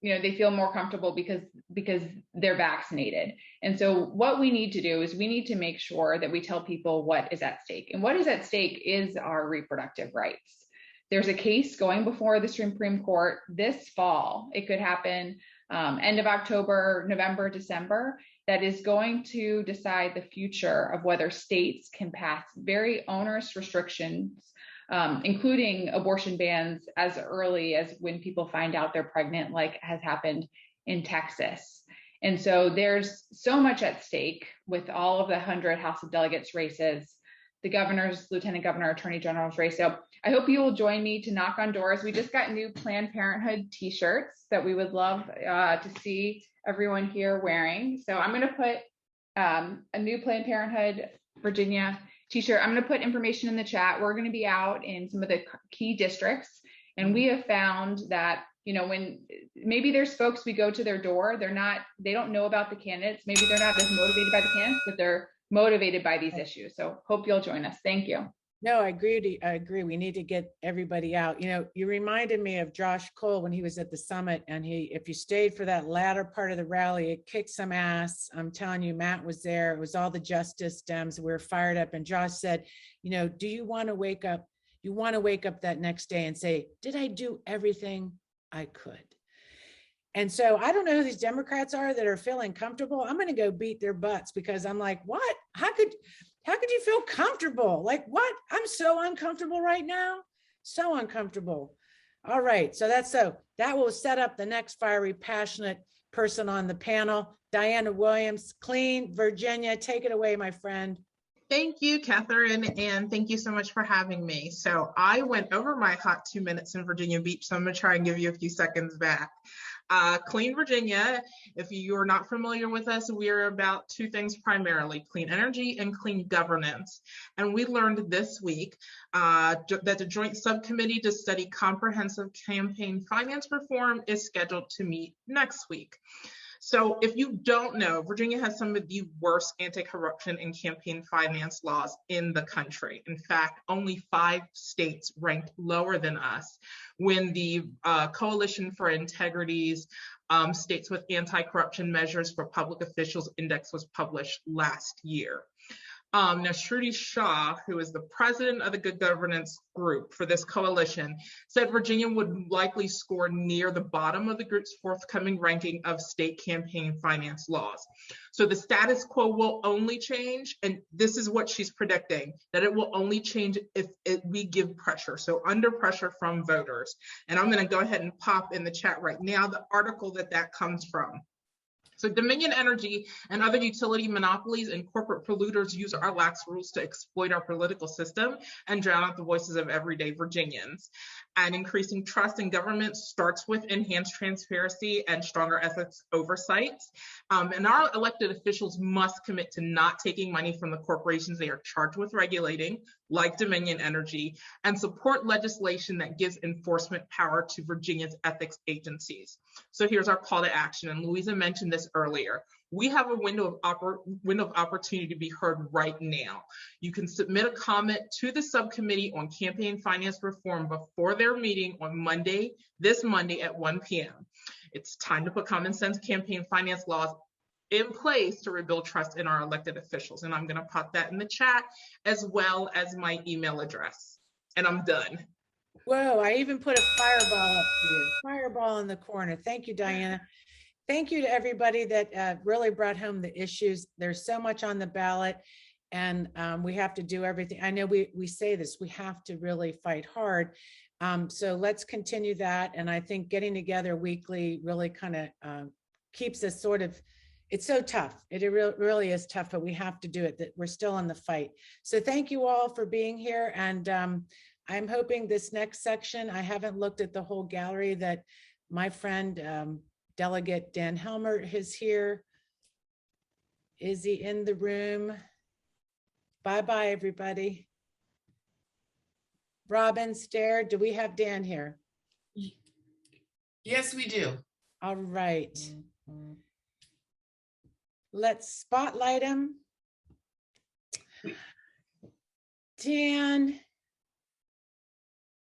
[SPEAKER 15] they feel more comfortable because they're vaccinated. And so what we need to do is we need to make sure that we tell people what is at stake. And what is at stake is our reproductive rights. There's a case going before the Supreme Court this fall. It could happen end of October, November, December, that is going to decide the future of whether states can pass very onerous restrictions, including abortion bans as early as when people find out they're pregnant, like has happened in Texas. And so there's so much at stake with all of the 100 House of Delegates races, the governor's, lieutenant governor, attorney general's race. So I hope you will join me to knock on doors. We just got new Planned Parenthood t-shirts that we would love to see everyone here wearing. So I'm going to put a new Planned Parenthood Virginia T-shirt. I'm going to put information in the chat. We're going to be out in some of the key districts, and we have found that, you know, when maybe there's folks, we go to their door, they don't know about the candidates. Maybe they're not as motivated by the candidates, but they're motivated by these issues. So hope you'll join us. Thank you.
[SPEAKER 1] No, I agree. We need to get everybody out. You know, you reminded me of Josh Cole when he was at the summit, and if you stayed for that latter part of the rally, it kicked some ass. I'm telling you, Matt was there. It was all the Justice Dems. We were fired up. And Josh said, you know, do you want to wake up? You want to wake up that next day and say, did I do everything I could? And so I don't know who these Democrats are that are feeling comfortable. I'm going to go beat their butts, because I'm like, what? How could you feel comfortable? Like, what? I'm so uncomfortable right now. So uncomfortable. All right. So that will set up the next fiery, passionate person on the panel. Diana Williams, Clean Virginia. Take it away, my friend.
[SPEAKER 8] Thank you, Catherine, and thank you so much for having me. So I went over my hot 2 minutes in Virginia Beach, so I'm going to try and give you a few seconds back. Clean Virginia, if you're not familiar with us, we are about two things primarily: clean energy and clean governance. And we learned this week that the joint subcommittee to study comprehensive campaign finance reform is scheduled to meet next week. So if you don't know, Virginia has some of the worst anti-corruption and campaign finance laws in the country. In fact, only 5 states ranked lower than us when the Coalition for Integrity's States with Anti-Corruption Measures for Public Officials Index was published last year. Now, Shruti Shah, who is the president of the Good Governance Group for this coalition, said Virginia would likely score near the bottom of the group's forthcoming ranking of state campaign finance laws. So the status quo will only change, and this is what she's predicting, that it will only change if we give pressure, so under pressure from voters. And I'm going to go ahead and pop in the chat right now the article that comes from. So Dominion Energy and other utility monopolies and corporate polluters use our lax rules to exploit our political system and drown out the voices of everyday Virginians. And increasing trust in government starts with enhanced transparency and stronger ethics oversights. And our elected officials must commit to not taking money from the corporations they are charged with regulating, like Dominion Energy, and support legislation that gives enforcement power to Virginia's ethics agencies. So here's our call to action, and Louisa mentioned this earlier. We have a window of opportunity to be heard right now. You can submit a comment to the subcommittee on campaign finance reform before their meeting on this Monday at 1 p.m. It's time to put common sense campaign finance laws in place to rebuild trust in our elected officials. And I'm going to pop that in the chat, as well as my email address. And I'm done.
[SPEAKER 1] Whoa, I even put a fireball up here. Fireball in the corner. Thank you, Diana. Thank you to everybody that really brought home the issues. There's so much on the ballot, and we have to do everything. I know we say this, we have to really fight hard. So let's continue that. And I think getting together weekly really kind of keeps us sort of, it's so tough. It really is tough, but we have to do it. That we're still in the fight. So thank you all for being here. And I'm hoping this next section, I haven't looked at the whole gallery, that my friend, Delegate Dan Helmer is here. Is he in the room? Bye-bye, everybody. Robin, Stair, do we have Dan here?
[SPEAKER 8] Yes, we do.
[SPEAKER 1] All right. Let's spotlight him. Dan,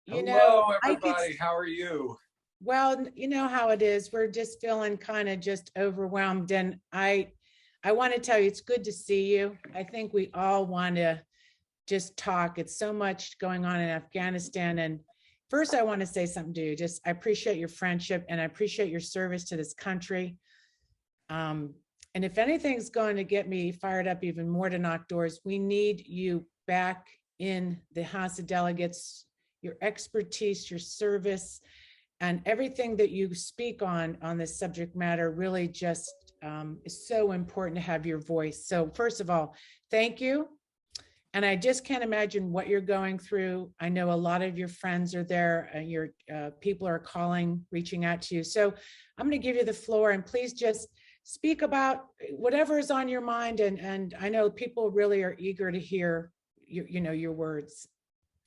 [SPEAKER 16] hello, everybody. How are you?
[SPEAKER 1] Well, you know how it is. We're just feeling kind of just overwhelmed. And I want to tell you, it's good to see you. I think we all want to just talk. It's so much going on in Afghanistan. And first, I want to say something to you. I appreciate your friendship, and I appreciate your service to this country. And if anything's going to get me fired up even more to knock doors, we need you back in the House of Delegates, your expertise, your service, and everything that you speak on this subject matter really just is so important to have your voice. So first of all, thank you. And I just can't imagine what you're going through. I know a lot of your friends are there, and your people are calling, reaching out to you. So I'm going to give you the floor, and please just speak about whatever is on your mind. And I know people really are eager to hear your words.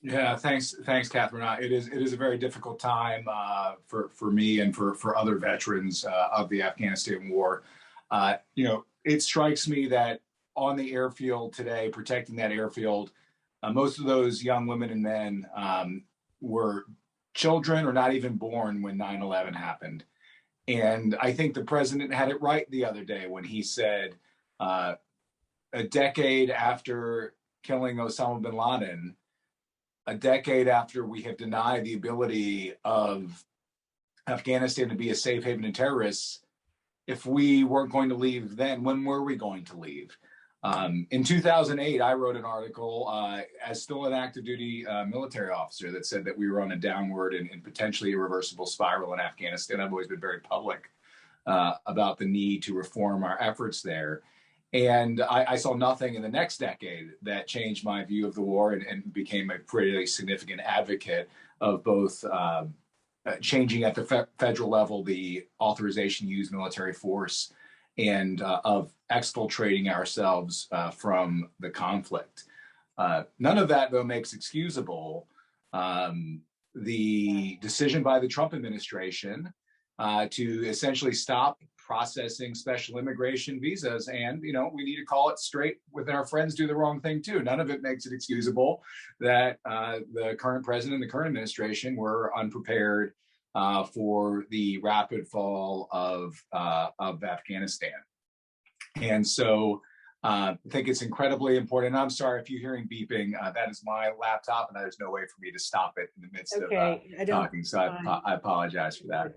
[SPEAKER 16] Yeah, thanks, Catherine. It is a very difficult time for me and for other veterans of the Afghanistan war. It strikes me that on the airfield today, protecting that airfield, most of those young women and men were children or not even born when 9/11 happened. And I think the president had it right the other day when he said, a decade after killing Osama bin Laden, a decade after we have denied the ability of Afghanistan to be a safe haven to terrorists, if we weren't going to leave then, when were we going to leave? In 2008, I wrote an article as still an active duty military officer that said that we were on a downward and potentially irreversible spiral in Afghanistan. I've always been very public about the need to reform our efforts there. And I saw nothing in the next decade that changed my view of the war and became a pretty significant advocate of both changing at the federal level the authorization to use military force and of exfiltrating ourselves from the conflict. None of that, though, makes excusable the decision by the Trump administration to essentially stop processing special immigration visas. And, we need to call it straight with our friends do the wrong thing too. None of it makes it excusable that the current president and the current administration were unprepared for the rapid fall of Afghanistan. And so I think it's incredibly important. And I'm sorry if you're hearing beeping, that is my laptop and there's no way for me to stop it in the midst of talking. So I apologize for that.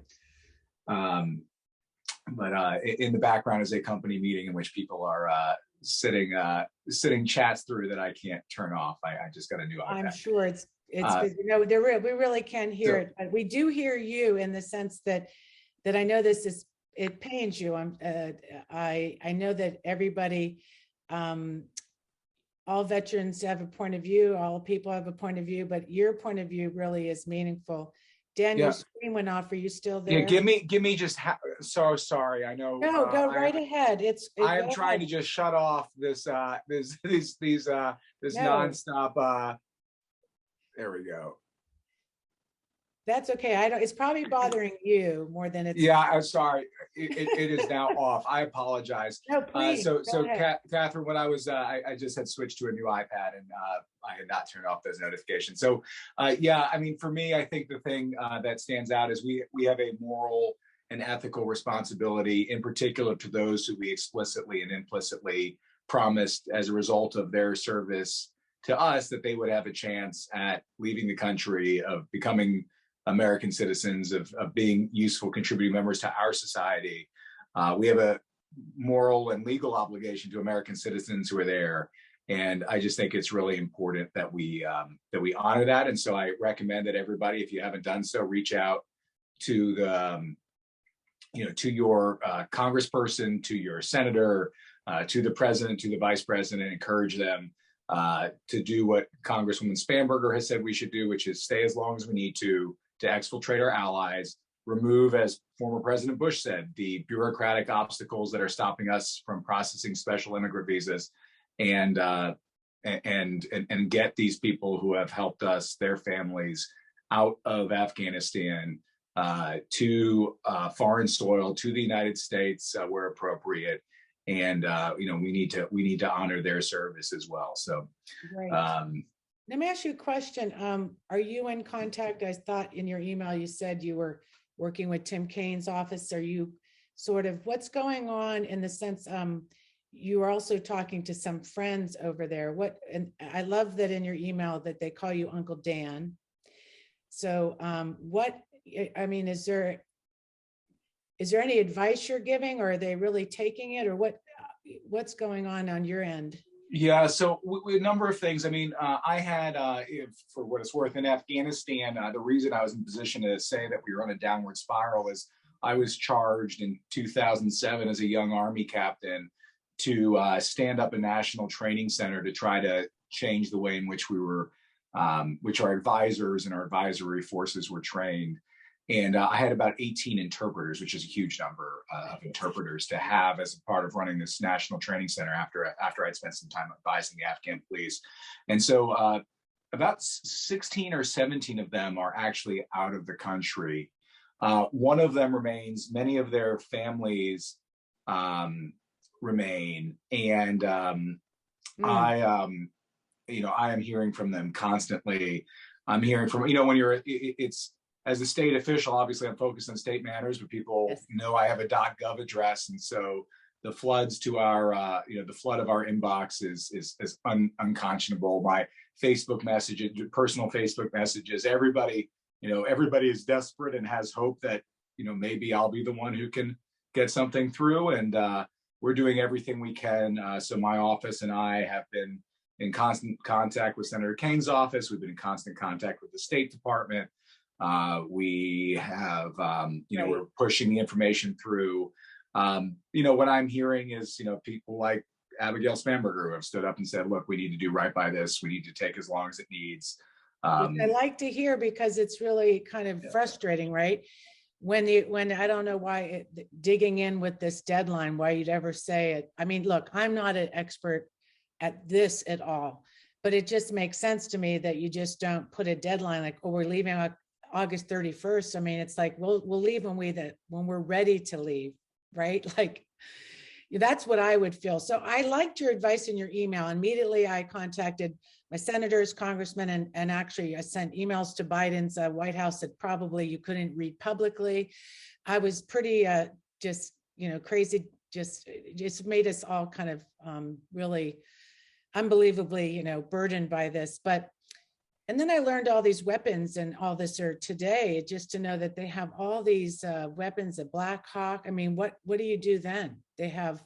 [SPEAKER 16] But in the background is a company meeting in which people are sitting chats through that I can't turn off. I just got a new iPad.
[SPEAKER 1] I'm sure it's we really can hear it, but we do hear you in the sense that I know it pains you. I know that everybody, all veterans have a point of view, all people have a point of view, but your point of view really is meaningful. Dan, your screen went off. Are you still there?
[SPEAKER 16] Yeah, give me just so sorry. I know.
[SPEAKER 1] No, go right ahead.
[SPEAKER 16] I am trying to just shut off this nonstop. There we go.
[SPEAKER 1] That's okay. It's probably bothering you more than it's.
[SPEAKER 16] Yeah, I'm sorry. It is now off. I apologize.
[SPEAKER 1] No, please.
[SPEAKER 16] So Catherine, when I was, I just had switched to a new iPad and I had not turned off those notifications. So for me, I think the thing that stands out is we have a moral and ethical responsibility, in particular to those who we explicitly and implicitly promised as a result of their service to us that they would have a chance at leaving the country, of becoming American citizens, of being useful contributing members to our society. We have a moral and legal obligation to American citizens who are there. And I just think it's really important that we honor that. And so I recommend that everybody, if you haven't done so, reach out to the, to your congressperson, to your senator, to the president, to the vice president, encourage them to do what Congresswoman Spanberger has said we should do, which is stay as long as we need to exfiltrate our allies, remove, as former President Bush said, the bureaucratic obstacles that are stopping us from processing special immigrant visas, and get these people who have helped us, their families, out of Afghanistan to foreign soil, to the United States where appropriate. And we need to honor their service as well. So
[SPEAKER 1] let me ask you a question. Are you in contact? I thought in your email you said you were working with Tim Kaine's office. Are you what's going on in the sense you are also talking to some friends over there? And I love that in your email that they call you Uncle Dan. So is there any advice you're giving, or are they really taking it, or what's going on your end?
[SPEAKER 16] Yeah, so a number of things. I had, for what it's worth, in Afghanistan, the reason I was in position to say that we were on a downward spiral is I was charged in 2007 as a young Army captain to stand up a national training center to try to change the way in which we were, which our advisors and our advisory forces were trained. And I had about 18 interpreters, which is a huge number of interpreters to have as a part of running this national training center after I'd spent some time advising the Afghan police. And so about 16 or 17 of them are actually out of the country. One of them remains, many of their families remain. And I am hearing from them constantly. I'm hearing from, when it's, as a state official, obviously I'm focused on state matters, but people know I have a .gov address. And so the floods to our, the flood of our inbox is unconscionable. My Facebook messages, personal Facebook messages, everybody is desperate and has hope that, maybe I'll be the one who can get something through. And we're doing everything we can. So my office and I have been in constant contact with Senator Kane's office. We've been in constant contact with the State Department. We have, we're pushing the information through. What I'm hearing is, people like Abigail Spanberger who have stood up and said, look, we need to do right by this. We need to take as long as it needs.
[SPEAKER 1] I like to hear, because it's really kind of frustrating, right? When I don't know why digging in with this deadline, why you'd ever say it. I mean, look, I'm not an expert at this at all, but it just makes sense to me that you just don't put a deadline like, oh, we're leaving on August 31st. I mean, it's like, we'll leave when we're ready to leave, right? Like, that's what I would feel. So I liked your advice in your email. Immediately, I contacted my senators, congressmen, and actually I sent emails to Biden's White House that probably you couldn't read publicly. I was pretty just, crazy, just made us all kind of really unbelievably, burdened by this. And then I learned all these weapons and all this are today, just to know that they have all these weapons at Black Hawk. I mean, what do you do then? They have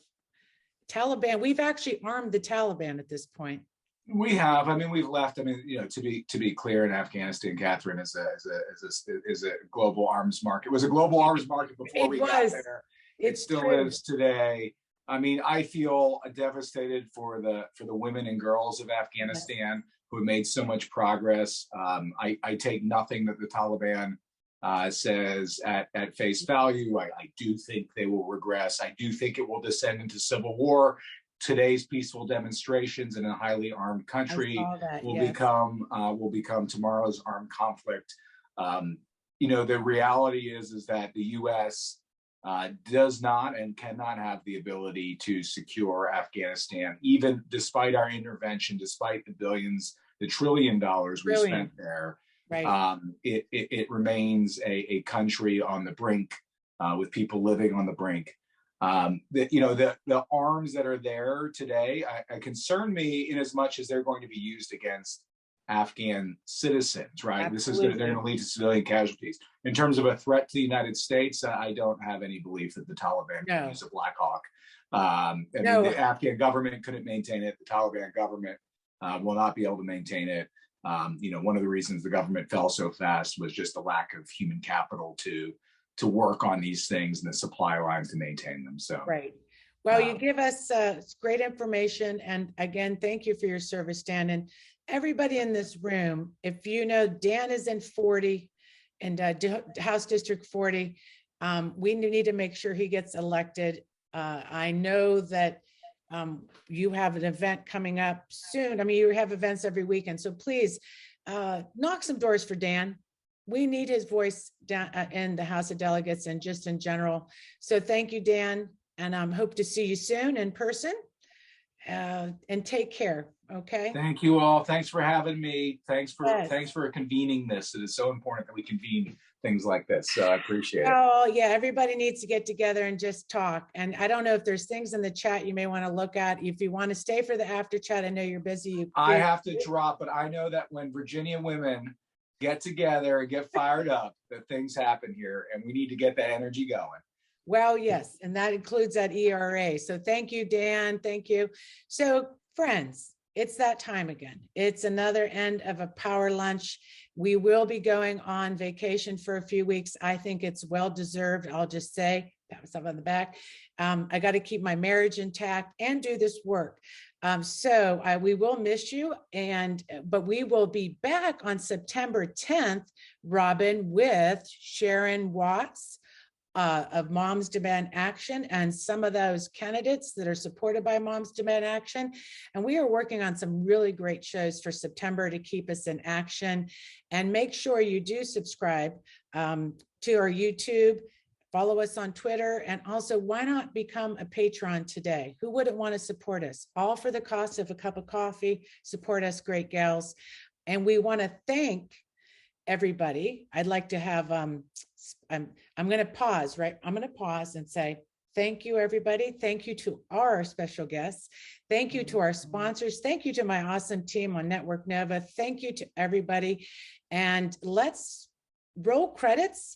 [SPEAKER 1] Taliban. We've actually armed the Taliban at this point.
[SPEAKER 16] We have. I mean, we've left. I mean, to be clear, in Afghanistan, Catherine, is a global arms market. It was a global arms market before we got there. It still is today. I mean, I feel devastated for the women and girls of Afghanistan who have made so much progress. I take nothing that the Taliban says at face value. I do think they will regress. I do think it will descend into civil war. Today's peaceful demonstrations in a highly armed country will become tomorrow's armed conflict. The reality is that the U.S. Does not and cannot have the ability to secure Afghanistan, even despite our intervention, despite the billions, the $1 trillion we spent there. Right. It remains a country on the brink, with people living on the brink. The arms that are there today concern me in as much as they're going to be used against Afghan citizens, right? Absolutely. They're going to lead to civilian casualties. In terms of a threat to the United States, I don't have any belief that the Taliban can use a Black Hawk. The Afghan government couldn't maintain it. The Taliban government will not be able to maintain it. One of the reasons the government fell so fast was just the lack of human capital to work on these things and the supply lines to maintain them. So
[SPEAKER 1] right. Well, you give us great information, and again, thank you for your service, Dan. And everybody in this room, if Dan is in 40 and House District 40, we need to make sure he gets elected. I know that you have an event coming up soon. I mean, you have events every weekend, so please knock some doors for Dan. We need his voice down in the House of Delegates and just in general. So thank you, Dan, and hope to see you soon in person. And take care. Okay.
[SPEAKER 16] Thank you all. Thanks for having me. Thanks for convening this. It is so important that we convene things like this. So I appreciate it.
[SPEAKER 1] Oh yeah, everybody needs to get together and just talk. And I don't know if there's things in the chat you may want to look at. If you want to stay for the after chat, I know you're busy.
[SPEAKER 16] I have to drop, but I know that when Virginia women get together and get fired up, that things happen here, and we need to get that energy going.
[SPEAKER 1] Well, yes, and that includes that ERA. So thank you, Dan. Thank you. So friends, it's that time again. It's another end of a power lunch. We will be going on vacation for a few weeks. I think it's well deserved. I'll just say pat myself on the back. I got to keep my marriage intact and do this work. So we will miss you, but we will be back on September 10th, Robin, with Sharon Watts of Moms Demand Action and some of those candidates that are supported by Moms Demand Action. And we are working on some really great shows for September to keep us in action. And make sure you do subscribe to our YouTube, follow us on Twitter, and also why not become a patron today? Who wouldn't want to support us? All for the cost of a cup of coffee. Support us, great gals. And we want to thank everybody. I'd like to have, I'm going to pause, right? I'm going to pause and say, thank you, everybody. Thank you to our special guests. Thank you to our sponsors. Thank you to my awesome team on Network Nova. Thank you to everybody. And let's roll credits